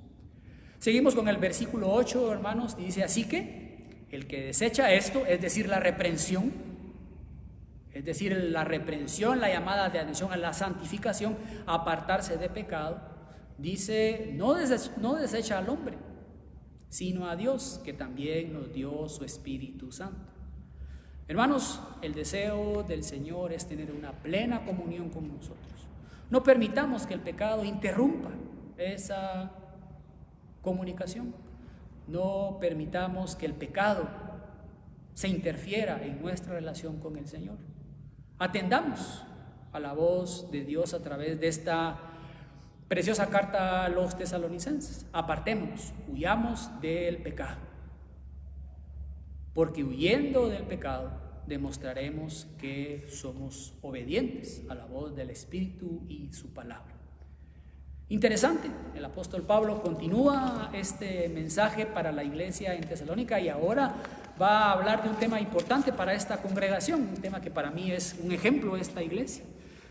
Seguimos con el versículo 8, hermanos, dice: así que el que desecha esto, es decir, la reprensión, la llamada de atención a la santificación, a apartarse de pecado, dice, no desecha al hombre, sino a Dios, que también nos dio su Espíritu Santo. Hermanos, el deseo del Señor es tener una plena comunión con nosotros. No permitamos que el pecado interrumpa esa comunicación. No permitamos que el pecado se interfiera en nuestra relación con el Señor. Atendamos a la voz de Dios a través de esta preciosa carta a los tesalonicenses. Apartémonos, huyamos del pecado. Porque huyendo del pecado demostraremos que somos obedientes a la voz del Espíritu y su palabra. Interesante, el apóstol Pablo continúa este mensaje para la iglesia en Tesalónica y ahora va a hablar de un tema importante para esta congregación, un tema que para mí es un ejemplo de esta iglesia.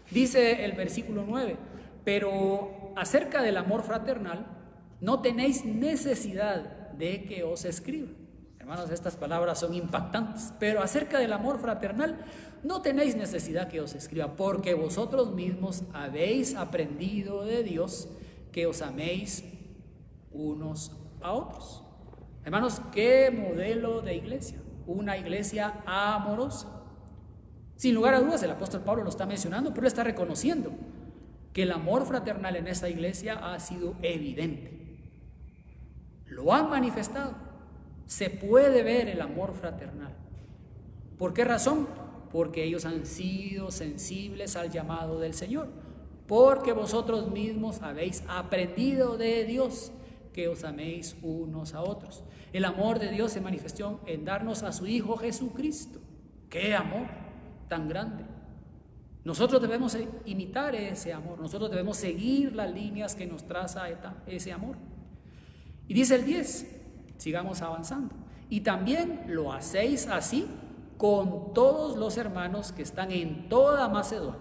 Dice el versículo 9, pero acerca del amor fraternal, no tenéis necesidad de que os escriba. Hermanos, estas palabras son impactantes, pero acerca del amor fraternal, no tenéis necesidad que os escriba, porque vosotros mismos habéis aprendido de Dios que os améis unos a otros. Hermanos, ¿qué modelo de iglesia? Una iglesia amorosa. Sin lugar a dudas, el apóstol Pablo lo está mencionando, pero él está reconociendo que el amor fraternal en esta iglesia ha sido evidente. Lo han manifestado. Se puede ver el amor fraternal. ¿Por qué razón? Porque ellos han sido sensibles al llamado del Señor. Porque vosotros mismos habéis aprendido de Dios que os améis unos a otros. El amor de Dios se manifestó en darnos a su Hijo Jesucristo. ¡Qué amor tan grande! Nosotros debemos imitar ese amor. Nosotros debemos seguir las líneas que nos traza ese amor. Y dice el 10, sigamos avanzando. Y también lo hacéis así con todos los hermanos que están en toda Macedonia.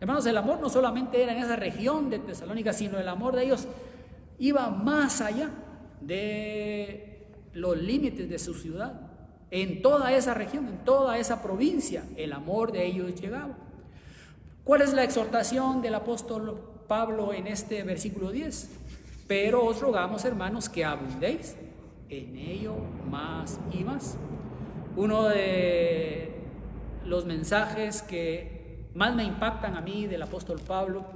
Hermanos, el amor no solamente era en esa región de Tesalónica, sino el amor de ellos iba más allá de los límites de su ciudad. En toda esa región, en toda esa provincia, el amor de ellos llegaba. ¿Cuál es la exhortación del apóstol Pablo en este versículo 10? Pero os rogamos, hermanos, que abundéis en ello más y más. Uno de los mensajes que más me impactan a mí del apóstol Pablo,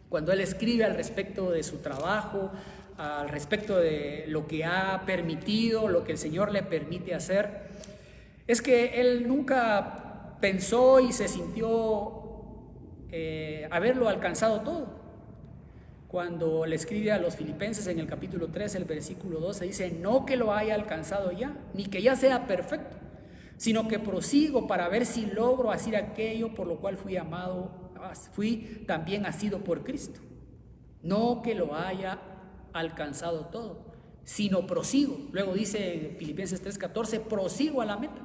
cuando él escribe al respecto de su trabajo, al respecto de lo que ha permitido, lo que el Señor le permite hacer, es que él nunca pensó y se sintió haberlo alcanzado todo. Cuando le escribe a los filipenses en el capítulo 3, el versículo 12, dice, no que lo haya alcanzado ya, ni que ya sea perfecto, sino que prosigo para ver si logro hacer aquello por lo cual fui también asido por Cristo. No que lo haya alcanzado todo, sino prosigo. Luego dice en Filipenses 3:14, prosigo a la meta,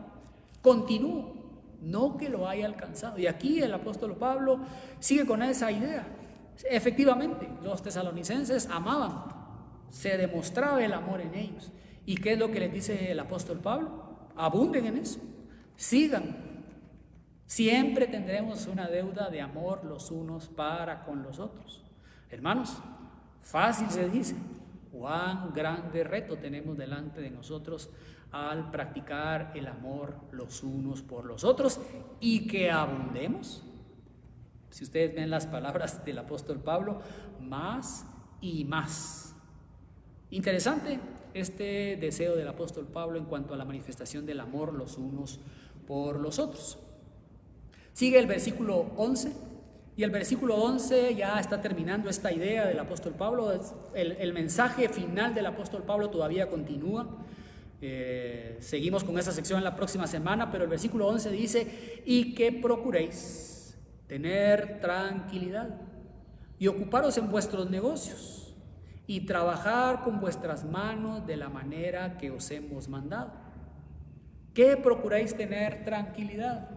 continúo, no que lo haya alcanzado. Y aquí el apóstol Pablo sigue con esa idea. Efectivamente, los tesalonicenses amaban, se demostraba el amor en ellos. ¿Y qué es lo que les dice el apóstol Pablo? Abunden en eso, sigan. Siempre tendremos una deuda de amor los unos para con los otros. Hermanos, fácil se dice, cuán grande reto tenemos delante de nosotros al practicar el amor los unos por los otros y que abundemos. Si ustedes ven las palabras del apóstol Pablo, más y más. Interesante este deseo del apóstol Pablo en cuanto a la manifestación del amor los unos por los otros. Sigue el versículo 11, y el versículo 11 ya está terminando esta idea del apóstol Pablo. El mensaje final del apóstol Pablo todavía continúa. Seguimos con esa sección la próxima semana, pero el versículo 11 dice, y que procuréis tener tranquilidad y ocuparos en vuestros negocios y trabajar con vuestras manos de la manera que os hemos mandado. ¿Qué procuráis tener tranquilidad?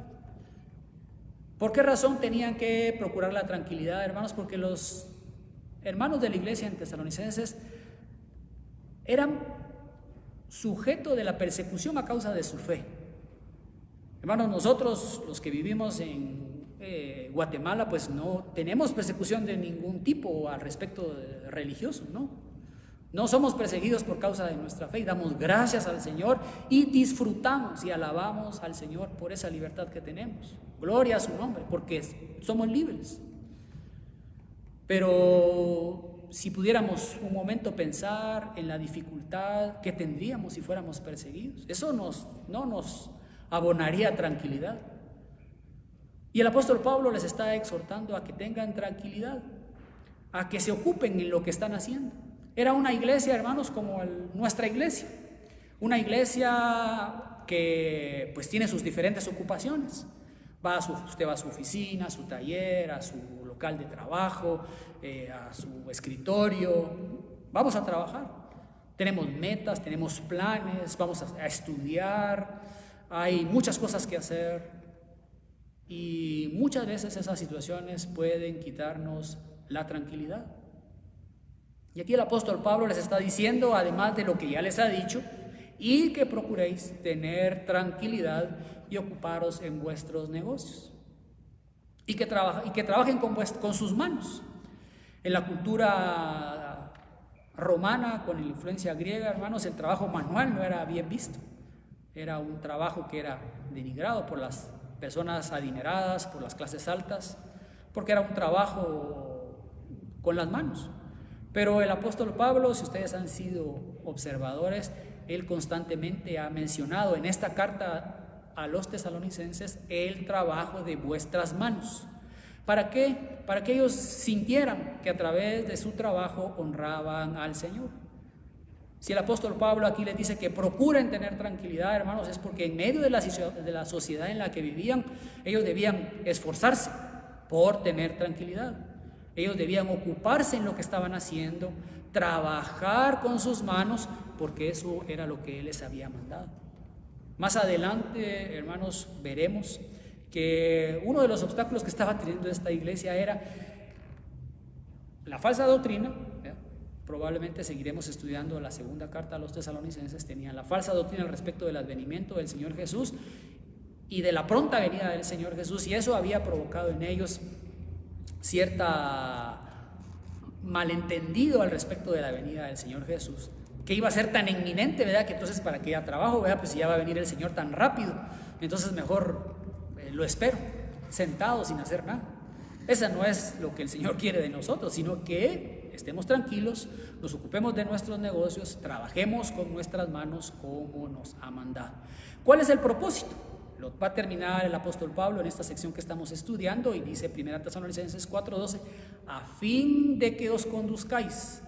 ¿Por qué razón tenían que procurar la tranquilidad, hermanos? Porque los hermanos de la iglesia en Tesalonicenses eran sujetos de la persecución a causa de su fe. Hermanos, nosotros los que vivimos en Guatemala, pues no tenemos persecución de ningún tipo al respecto religioso, no somos perseguidos por causa de nuestra fe y damos gracias al Señor y disfrutamos y alabamos al Señor por esa libertad que tenemos. Gloria a su nombre, porque somos libres. Pero si pudiéramos un momento pensar en la dificultad que tendríamos si fuéramos perseguidos, eso no nos abonaría tranquilidad. Y el apóstol Pablo les está exhortando a que tengan tranquilidad, a que se ocupen en lo que están haciendo. Era una iglesia, hermanos, como nuestra iglesia, una iglesia que pues tiene sus diferentes ocupaciones. Usted va a su oficina, a su taller, a su local de trabajo, a su escritorio. Vamos a trabajar. Tenemos metas, tenemos planes, vamos a estudiar. Hay muchas cosas que hacer. Y muchas veces esas situaciones pueden quitarnos la tranquilidad. Y aquí el apóstol Pablo les está diciendo, además de lo que ya les ha dicho, y que procuréis tener tranquilidad y ocuparos en vuestros negocios. Y que trabajen con sus manos. En la cultura romana, con la influencia griega, hermanos, el trabajo manual no era bien visto. Era un trabajo que era denigrado por las personas adineradas, por las clases altas, porque era un trabajo con las manos. Pero el apóstol Pablo, si ustedes han sido observadores, él constantemente ha mencionado en esta carta a los tesalonicenses el trabajo de vuestras manos. ¿Para qué? Para que ellos sintieran que a través de su trabajo honraban al Señor. Si el apóstol Pablo aquí les dice que procuren tener tranquilidad, hermanos, es porque en medio de la sociedad en la que vivían, ellos debían esforzarse por tener tranquilidad. Ellos debían ocuparse en lo que estaban haciendo, trabajar con sus manos, porque eso era lo que Él les había mandado. Más adelante, hermanos, veremos que uno de los obstáculos que estaba teniendo esta iglesia era la falsa doctrina. Probablemente seguiremos estudiando la segunda carta a los tesalonicenses. Tenían la falsa doctrina al respecto del advenimiento del Señor Jesús y de la pronta venida del Señor Jesús, y eso había provocado en ellos cierta malentendido al respecto de la venida del Señor Jesús, que iba a ser tan inminente, ¿verdad? Que entonces para qué ya trabajo, ¿verdad? Pues si ya va a venir el Señor tan rápido, entonces mejor lo espero, sentado sin hacer nada. Esa no es lo que el Señor quiere de nosotros, sino que estemos tranquilos, nos ocupemos de nuestros negocios, trabajemos con nuestras manos como nos ha mandado. ¿Cuál es el propósito? Lo va a terminar el apóstol Pablo en esta sección que estamos estudiando y dice 1 Tesalonicenses 4:12, a fin de que os conduzcáis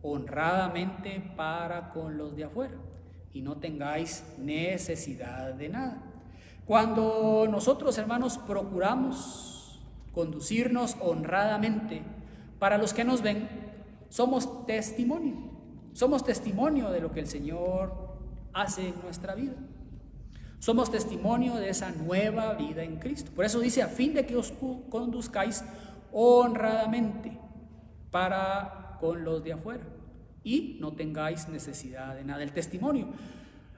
honradamente para con los de afuera y no tengáis necesidad de nada. Cuando nosotros, hermanos, procuramos conducirnos honradamente para los que nos ven, somos testimonio de lo que el Señor hace en nuestra vida. Somos testimonio de esa nueva vida en Cristo. Por eso dice, a fin de que os conduzcáis honradamente para con los de afuera y no tengáis necesidad de nada. El testimonio,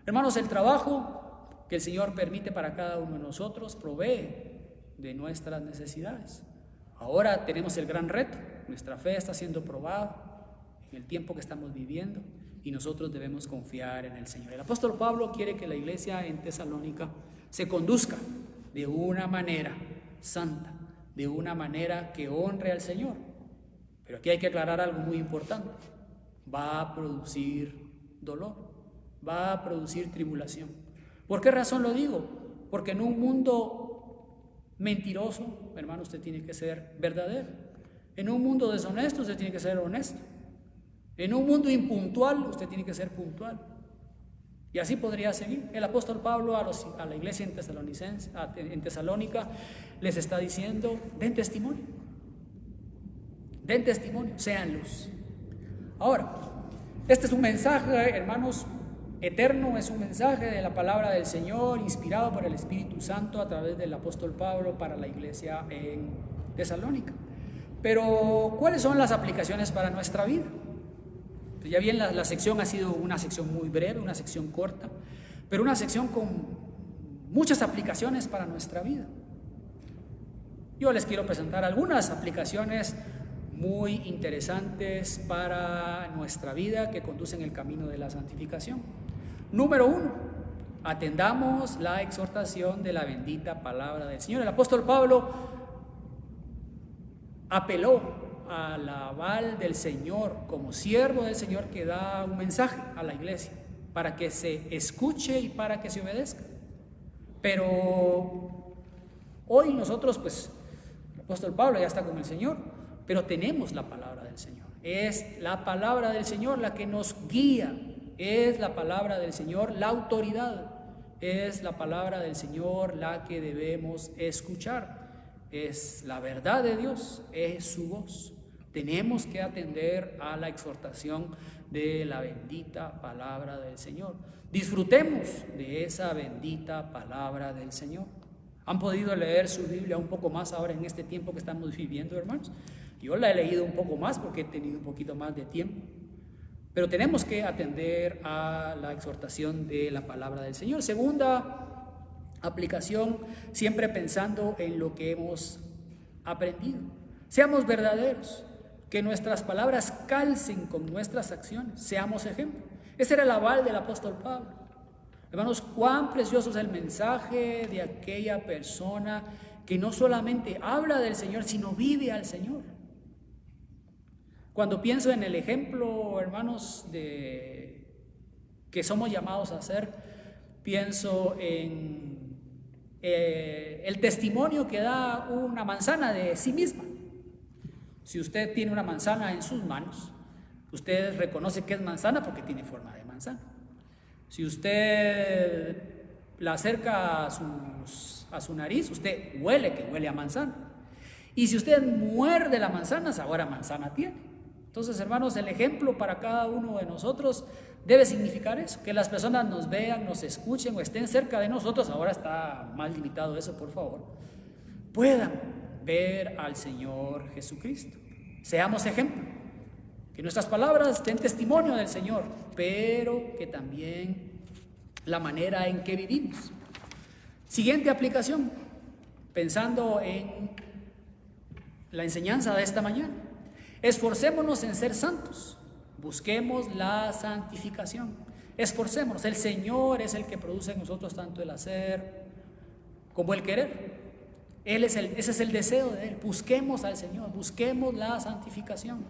hermanos, el trabajo que el Señor permite para cada uno de nosotros provee de nuestras necesidades. Ahora tenemos el gran reto, nuestra fe está siendo probada en el tiempo que estamos viviendo y nosotros debemos confiar en el Señor. El apóstol Pablo quiere que la iglesia en Tesalónica se conduzca de una manera santa, de una manera que honre al Señor. Pero aquí hay que aclarar algo muy importante. Va a producir dolor, va a producir tribulación. ¿Por qué razón lo digo? Porque en un mundo mentiroso, hermano, usted tiene que ser verdadero. En un mundo deshonesto, usted tiene que ser honesto. En un mundo impuntual, usted tiene que ser puntual. Y así podría seguir. El apóstol Pablo a la iglesia en Tesalónica les está diciendo, den testimonio, sean luz. Ahora, este es un mensaje, hermanos, eterno, es un mensaje de la palabra del Señor, inspirado por el Espíritu Santo a través del apóstol Pablo para la iglesia en Tesalónica. Pero, ¿cuáles son las aplicaciones para nuestra vida? Ya bien, la sección ha sido una sección muy breve, una sección corta, pero una sección con muchas aplicaciones para nuestra vida. Yo les quiero presentar algunas aplicaciones muy interesantes para nuestra vida que conducen el camino de la santificación. Número 1, atendamos la exhortación de la bendita palabra del Señor. El apóstol Pablo apeló al aval del Señor como siervo del Señor que da un mensaje a la iglesia para que se escuche y para que se obedezca. Pero hoy nosotros, pues, el apóstol Pablo ya está con el Señor, pero tenemos la palabra del Señor. Es la palabra del Señor la que nos guía, es la palabra del Señor la autoridad es la palabra del Señor la que debemos escuchar. Es la verdad de Dios, es su voz. Tenemos que atender a la exhortación de la bendita palabra del Señor. Disfrutemos de esa bendita palabra del Señor. ¿Han podido leer su Biblia un poco más ahora en este tiempo que estamos viviendo, hermanos? Yo la he leído un poco más porque he tenido un poquito más de tiempo. Pero tenemos que atender a la exhortación de la palabra del Señor. Segunda aplicación, siempre pensando en lo que hemos aprendido. Seamos verdaderos, que nuestras palabras calcen con nuestras acciones, seamos ejemplo. Ese era el aval del apóstol Pablo. Hermanos, cuán precioso es el mensaje de aquella persona que no solamente habla del Señor, sino vive al Señor. Cuando pienso en el ejemplo, hermanos, que somos llamados a hacer, pienso en el testimonio que da una manzana de sí misma. Si usted tiene una manzana en sus manos, usted reconoce que es manzana porque tiene forma de manzana. Si usted la acerca a su nariz, usted huele que huele a manzana. Y si usted muerde la manzana, sabor a manzana tiene. Entonces, hermanos, el ejemplo para cada uno de nosotros debe significar eso, que las personas nos vean, nos escuchen o estén cerca de nosotros, ahora está más limitado eso, por favor, puedan ver al Señor Jesucristo. Seamos ejemplo, que nuestras palabras den testimonio del Señor, pero que también la manera en que vivimos. Siguiente aplicación, pensando en la enseñanza de esta mañana. Esforcémonos en ser santos, busquemos la santificación, esforcémonos. El Señor es el que produce en nosotros tanto el hacer como el querer. Ese es el deseo de Él. Busquemos al Señor, busquemos la santificación.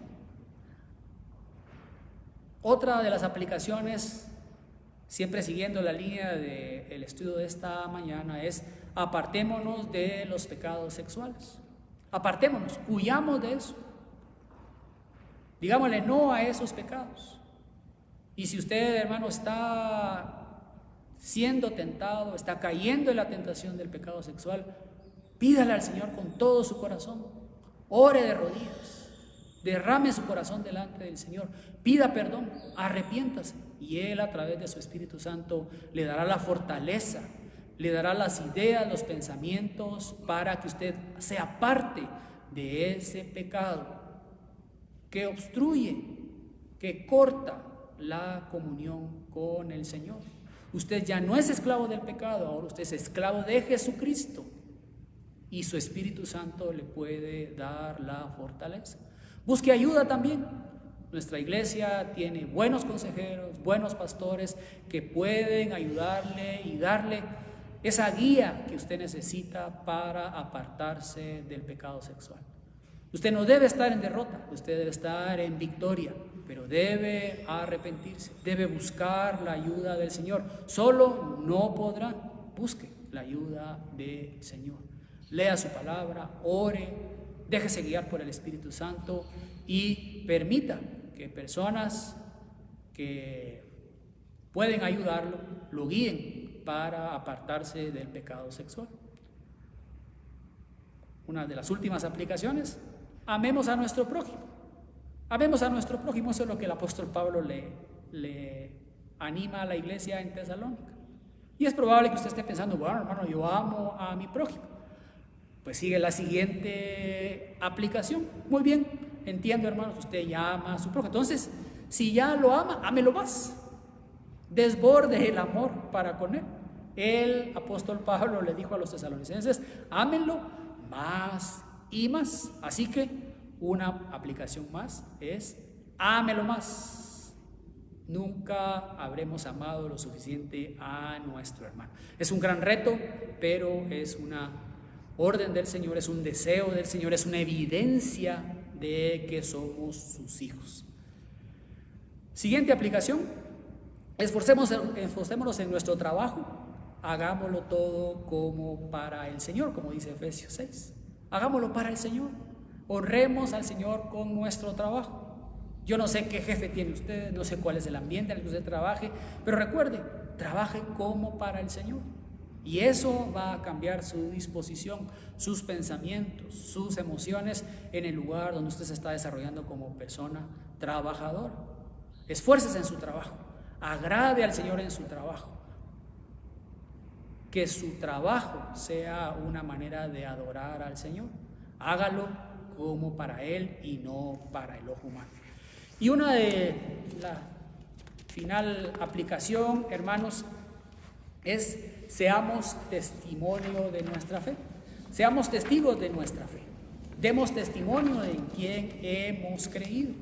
Otra de las aplicaciones, siempre siguiendo la línea del estudio de esta mañana, es apartémonos de los pecados sexuales. Apartémonos, huyamos de eso. Digámosle no a esos pecados. Y si usted, hermano, está siendo tentado, está cayendo en la tentación del pecado sexual, pídale al Señor con todo su corazón. Ore de rodillas. Derrame su corazón delante del Señor. Pida perdón, arrepiéntase. Y Él, a través de su Espíritu Santo, le dará la fortaleza, le dará las ideas, los pensamientos para que usted se aparte de ese pecado que obstruye, que corta la comunión con el Señor. Usted ya no es esclavo del pecado, ahora usted es esclavo de Jesucristo y su Espíritu Santo le puede dar la fortaleza. Busque ayuda también. Nuestra iglesia tiene buenos consejeros, buenos pastores que pueden ayudarle y darle esa guía que usted necesita para apartarse del pecado sexual. Usted no debe estar en derrota, usted debe estar en victoria, pero debe arrepentirse, debe buscar la ayuda del Señor. Solo no podrá, busque la ayuda del Señor. Lea su palabra, ore, déjese guiar por el Espíritu Santo y permita que personas que pueden ayudarlo, lo guíen para apartarse del pecado sexual. Una de las últimas aplicaciones: amemos a nuestro prójimo. Amemos a nuestro prójimo. Eso es lo que el apóstol Pablo le anima a la iglesia en Tesalónica. Y es probable que usted esté pensando, bueno, hermano, yo amo a mi prójimo. Pues sigue la siguiente aplicación. Muy bien, entiendo, hermanos, usted ya ama a su prójimo. Entonces, si ya lo ama, ámelo más. Desborde el amor para con él. El apóstol Pablo le dijo a los tesalonicenses, ámenlo más y más. Así que una aplicación más es ámelo más. Nunca habremos amado lo suficiente a nuestro hermano. Es un gran reto, pero es una orden del Señor, es un deseo del Señor, es una evidencia de que somos sus hijos. Siguiente aplicación: esforcémonos en nuestro trabajo, hagámoslo todo como para el Señor, como dice Efesios 6. Hagámoslo para el Señor. Honremos al Señor con nuestro trabajo. Yo no sé qué jefe tiene usted, no sé cuál es el ambiente en el que usted trabaje, pero recuerde, trabaje como para el Señor. Y eso va a cambiar su disposición, sus pensamientos, sus emociones en el lugar donde usted se está desarrollando como persona trabajadora. Esfuércese en su trabajo, agrade al Señor en su trabajo. Que su trabajo sea una manera de adorar al Señor. Hágalo como para Él y no para el ojo humano. Y una de la final aplicación, hermanos, es seamos testimonio de nuestra fe. Seamos testigos de nuestra fe. Demos testimonio de en quién hemos creído.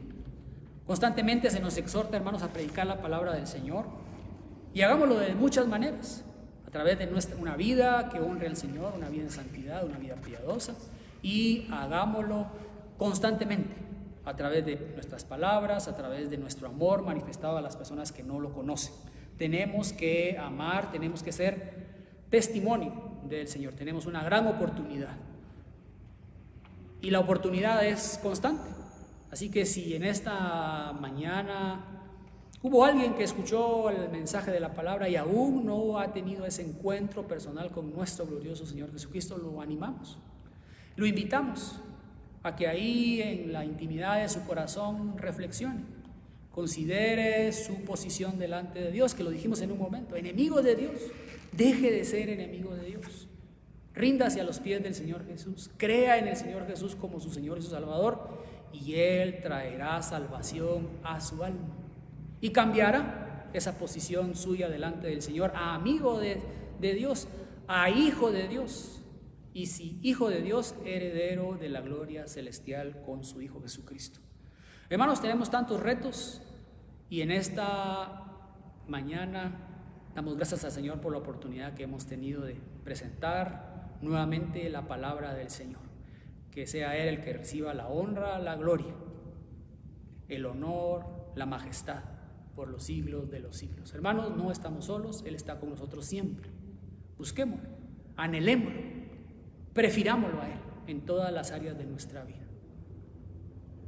Constantemente se nos exhorta, hermanos, a predicar la palabra del Señor. Y hagámoslo de muchas maneras. A través de una vida que honre al Señor, una vida en santidad, una vida piadosa. Y hagámoslo constantemente. A través de nuestras palabras, a través de nuestro amor manifestado a las personas que no lo conocen. Tenemos que amar, tenemos que ser testimonio del Señor. Tenemos una gran oportunidad. Y la oportunidad es constante. Así que si en esta mañana hubo alguien que escuchó el mensaje de la palabra y aún no ha tenido ese encuentro personal con nuestro glorioso Señor Jesucristo, lo animamos, lo invitamos a que ahí en la intimidad de su corazón reflexione, considere su posición delante de Dios, que lo dijimos en un momento, enemigo de Dios. Deje de ser enemigo de Dios, ríndase a los pies del Señor Jesús, crea en el Señor Jesús como su Señor y su Salvador, y Él traerá salvación a su alma y cambiará esa posición suya delante del Señor a amigo de Dios, a hijo de Dios. Y si hijo de Dios, heredero de la gloria celestial con su Hijo Jesucristo. Hermanos, tenemos tantos retos y en esta mañana damos gracias al Señor por la oportunidad que hemos tenido de presentar nuevamente la palabra del Señor. Que sea Él el que reciba la honra, la gloria, el honor, la majestad por los siglos de los siglos. Hermanos, no estamos solos, Él está con nosotros siempre. Busquémoslo, anhelémoslo. Prefirámoslo a Él en todas las áreas de nuestra vida.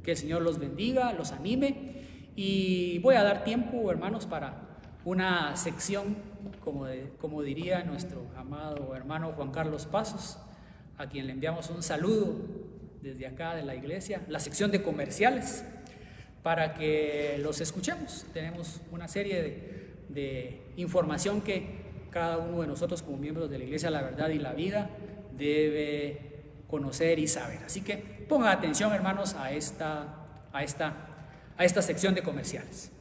Que el Señor los bendiga, los anime. Y voy a dar tiempo, hermanos, para una sección, como diría nuestro amado hermano Juan Carlos Pasos, a quien le enviamos un saludo desde acá de la iglesia, la sección de comerciales, para que los escuchemos. Tenemos una serie de información que cada uno de nosotros como miembros de la iglesia La Verdad y la Vida debe conocer y saber. Así que pongan atención, hermanos, a esta sección de comerciales.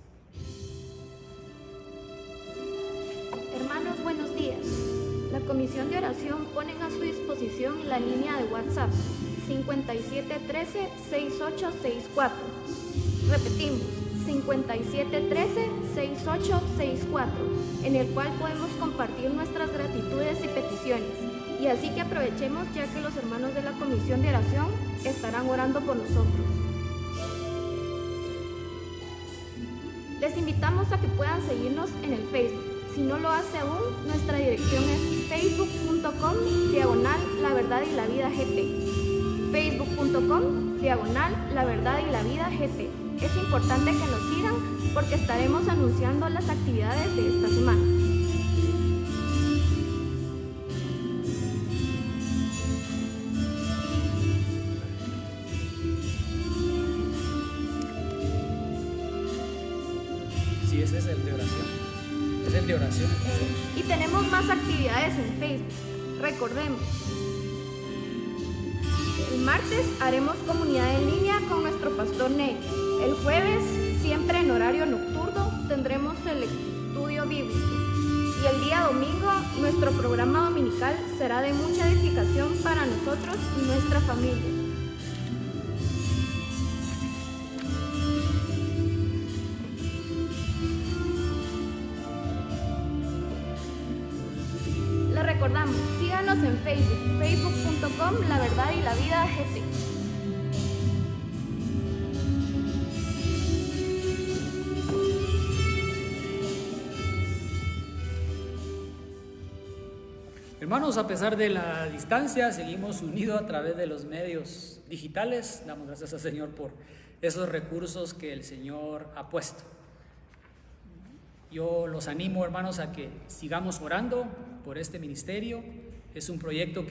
Hermanos, buenos días. La Comisión de Oración pone a su disposición la línea de WhatsApp 5713-6864. Repetimos, 5713-6864, en el cual podemos compartir nuestras gratitudes y peticiones. Y así que aprovechemos, ya que los hermanos de la Comisión de Oración estarán orando por nosotros. Les invitamos a que puedan seguirnos en el Facebook. Si no lo hace aún, nuestra dirección es facebook.com/La Verdad y la Vida GT. facebook.com/La Verdad y la Vida GT. Es importante que nos sigan porque estaremos anunciando las actividades de esta semana. Sí, ese es el de oración. Es el de oración. Y tenemos más actividades en Facebook. Recordemos. El martes haremos comunidad en línea con nuestro pastor Ney. El jueves, siempre en horario nocturno, tendremos el estudio bíblico. Y el día domingo, nuestro programa dominical será de mucha edificación para nosotros y nuestra familia. Les recordamos, síganos en Facebook, facebook.com/La Verdad y la Vida GT. Hermanos, a pesar de la distancia, seguimos unidos a través de los medios digitales. Damos gracias al Señor por esos recursos que el Señor ha puesto. Yo los animo, hermanos, a que sigamos orando por este ministerio. Es un proyecto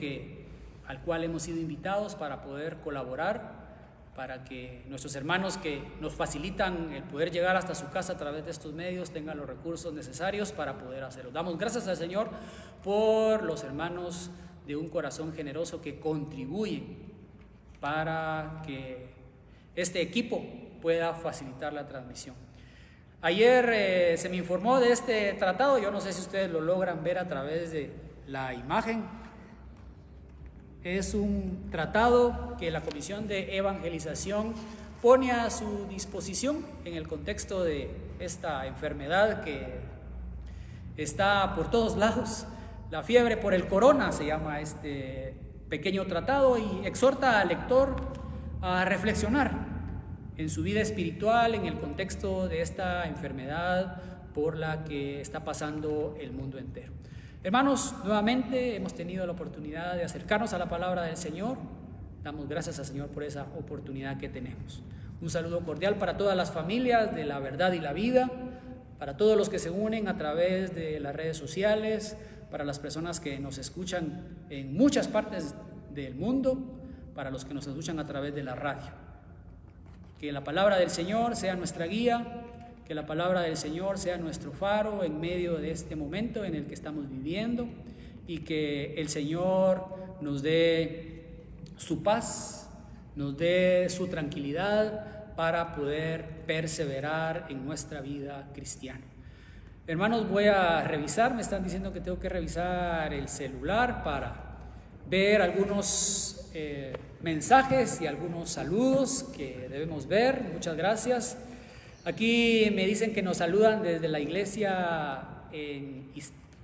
al cual hemos sido invitados para poder colaborar, para que nuestros hermanos que nos facilitan el poder llegar hasta su casa a través de estos medios tengan los recursos necesarios para poder hacerlo. Damos gracias al Señor por los hermanos de un corazón generoso que contribuyen para que este equipo pueda facilitar la transmisión. Ayer se me informó de este tratado, yo no sé si ustedes lo logran ver a través de la imagen. Es un tratado que la Comisión de Evangelización pone a su disposición en el contexto de esta enfermedad que está por todos lados. La fiebre por el corona se llama este pequeño tratado y exhorta al lector a reflexionar en su vida espiritual, en el contexto de esta enfermedad por la que está pasando el mundo entero. Hermanos, nuevamente hemos tenido la oportunidad de acercarnos a la palabra del Señor. Damos gracias al Señor por esa oportunidad que tenemos. Un saludo cordial para todas las familias de La Verdad y la Vida, para todos los que se unen a través de las redes sociales, para las personas que nos escuchan en muchas partes del mundo, para los que nos escuchan a través de la radio. Que la palabra del Señor sea nuestra guía, que la palabra del Señor sea nuestro faro en medio de este momento en el que estamos viviendo, y que el Señor nos dé su paz, nos dé su tranquilidad para poder perseverar en nuestra vida cristiana. Hermanos, voy a revisar, me están diciendo que tengo que revisar el celular para ver algunos mensajes y algunos saludos que debemos ver. Muchas gracias. Aquí me dicen que nos saludan desde la iglesia en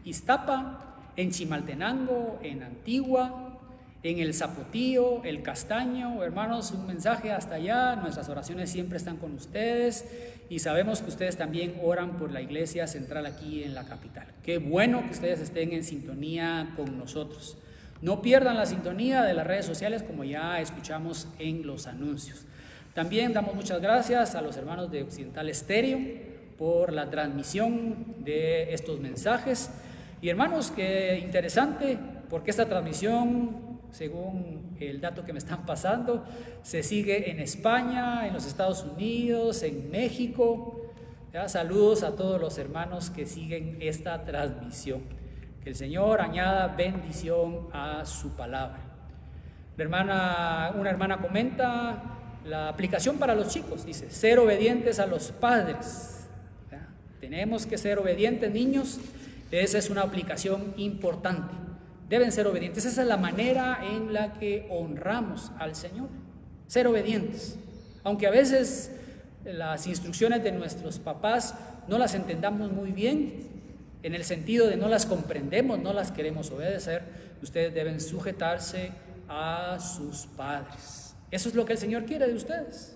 Iztapa, en Chimaltenango, en Antigua, en el Zapotillo, el Castaño. Hermanos, un mensaje hasta allá. Nuestras oraciones siempre están con ustedes y sabemos que ustedes también oran por la iglesia central aquí en la capital. Qué bueno que ustedes estén en sintonía con nosotros. No pierdan la sintonía de las redes sociales, como ya escuchamos en los anuncios. También damos muchas gracias a los hermanos de Occidental Estéreo por la transmisión de estos mensajes. Y hermanos, qué interesante, porque esta transmisión, según el dato que me están pasando, se sigue en España, en los Estados Unidos, en México. Ya, saludos a todos los hermanos que siguen esta transmisión. Que el Señor añada bendición a su palabra. Una hermana comenta la aplicación para los chicos, dice, ser obedientes a los padres. ¿Ya? Tenemos que ser obedientes, niños. Esa es una aplicación importante. Deben ser obedientes. Esa es la manera en la que honramos al Señor. Ser obedientes. Aunque a veces las instrucciones de nuestros papás no las entendamos muy bien, en el sentido de no las comprendemos, no las queremos obedecer, ustedes deben sujetarse a sus padres. Eso es lo que el Señor quiere de ustedes.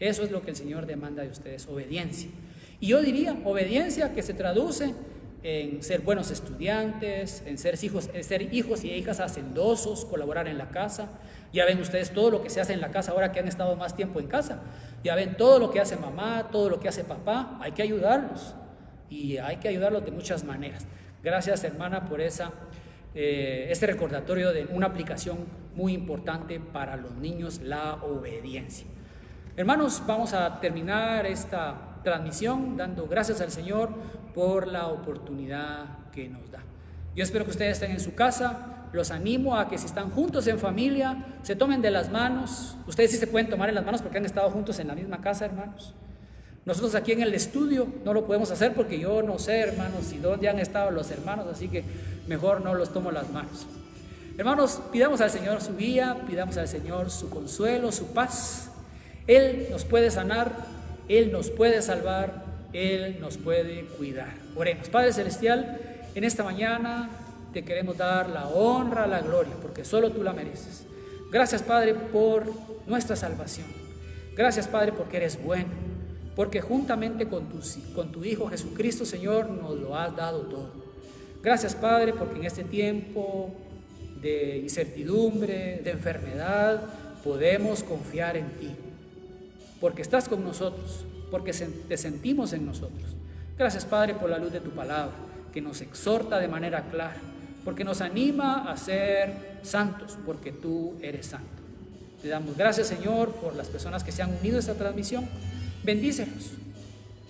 Eso es lo que el Señor demanda de ustedes, obediencia. Y yo diría, obediencia que se traduce en ser buenos estudiantes, en ser hijos y hijas hacendosos, colaborar en la casa. Ya ven ustedes todo lo que se hace en la casa ahora que han estado más tiempo en casa. Ya ven todo lo que hace mamá, todo lo que hace papá. Hay que ayudarlos. Y hay que ayudarlos de muchas maneras. Gracias, hermana, por este recordatorio de una aplicación muy importante para los niños, la obediencia. Hermanos, vamos a terminar esta transmisión dando gracias al Señor por la oportunidad que nos da. Yo espero que ustedes estén en su casa. Los animo a que si están juntos en familia, se tomen de las manos. Ustedes sí se pueden tomar en las manos porque han estado juntos en la misma casa, hermanos. Nosotros aquí en el estudio no lo podemos hacer porque yo no sé, hermanos, si dónde han estado los hermanos, así que mejor no los tomo las manos. Hermanos, pidamos al Señor su guía, pidamos al Señor su consuelo, su paz. Él nos puede sanar, Él nos puede salvar, Él nos puede cuidar. Oremos. Padre Celestial, en esta mañana te queremos dar la honra, la gloria, porque solo tú la mereces. Gracias, Padre, por nuestra salvación. Gracias, Padre, porque eres bueno. Porque juntamente con tu Hijo Jesucristo, Señor, nos lo has dado todo. Gracias, Padre, porque en este tiempo de incertidumbre, de enfermedad, podemos confiar en ti. Porque estás con nosotros, porque te sentimos en nosotros. Gracias, Padre, por la luz de tu palabra, que nos exhorta de manera clara, porque nos anima a ser santos, porque tú eres santo. Te damos gracias, Señor, por las personas que se han unido a esta transmisión. Bendícelos.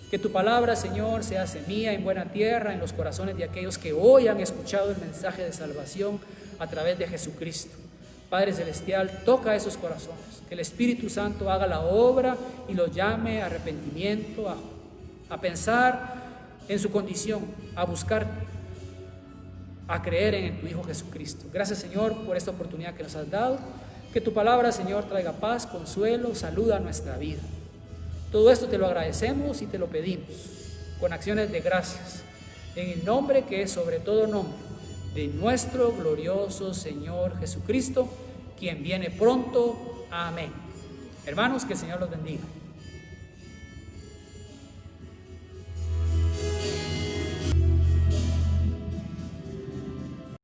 Que tu palabra, Señor, sea semilla en buena tierra en los corazones de aquellos que hoy han escuchado el mensaje de salvación a través de Jesucristo. Padre Celestial, toca esos corazones, que el Espíritu Santo haga la obra y los llame a arrepentimiento, a pensar en su condición, a buscarte, a creer en tu Hijo Jesucristo. Gracias, Señor, por esta oportunidad que nos has dado. Que tu palabra, Señor, traiga paz, consuelo, salud a nuestra vida. Todo esto te lo agradecemos y te lo pedimos con acciones de gracias, en el nombre que es sobre todo nombre, de nuestro glorioso Señor Jesucristo, quien viene pronto. Amén. Hermanos, que el Señor los bendiga.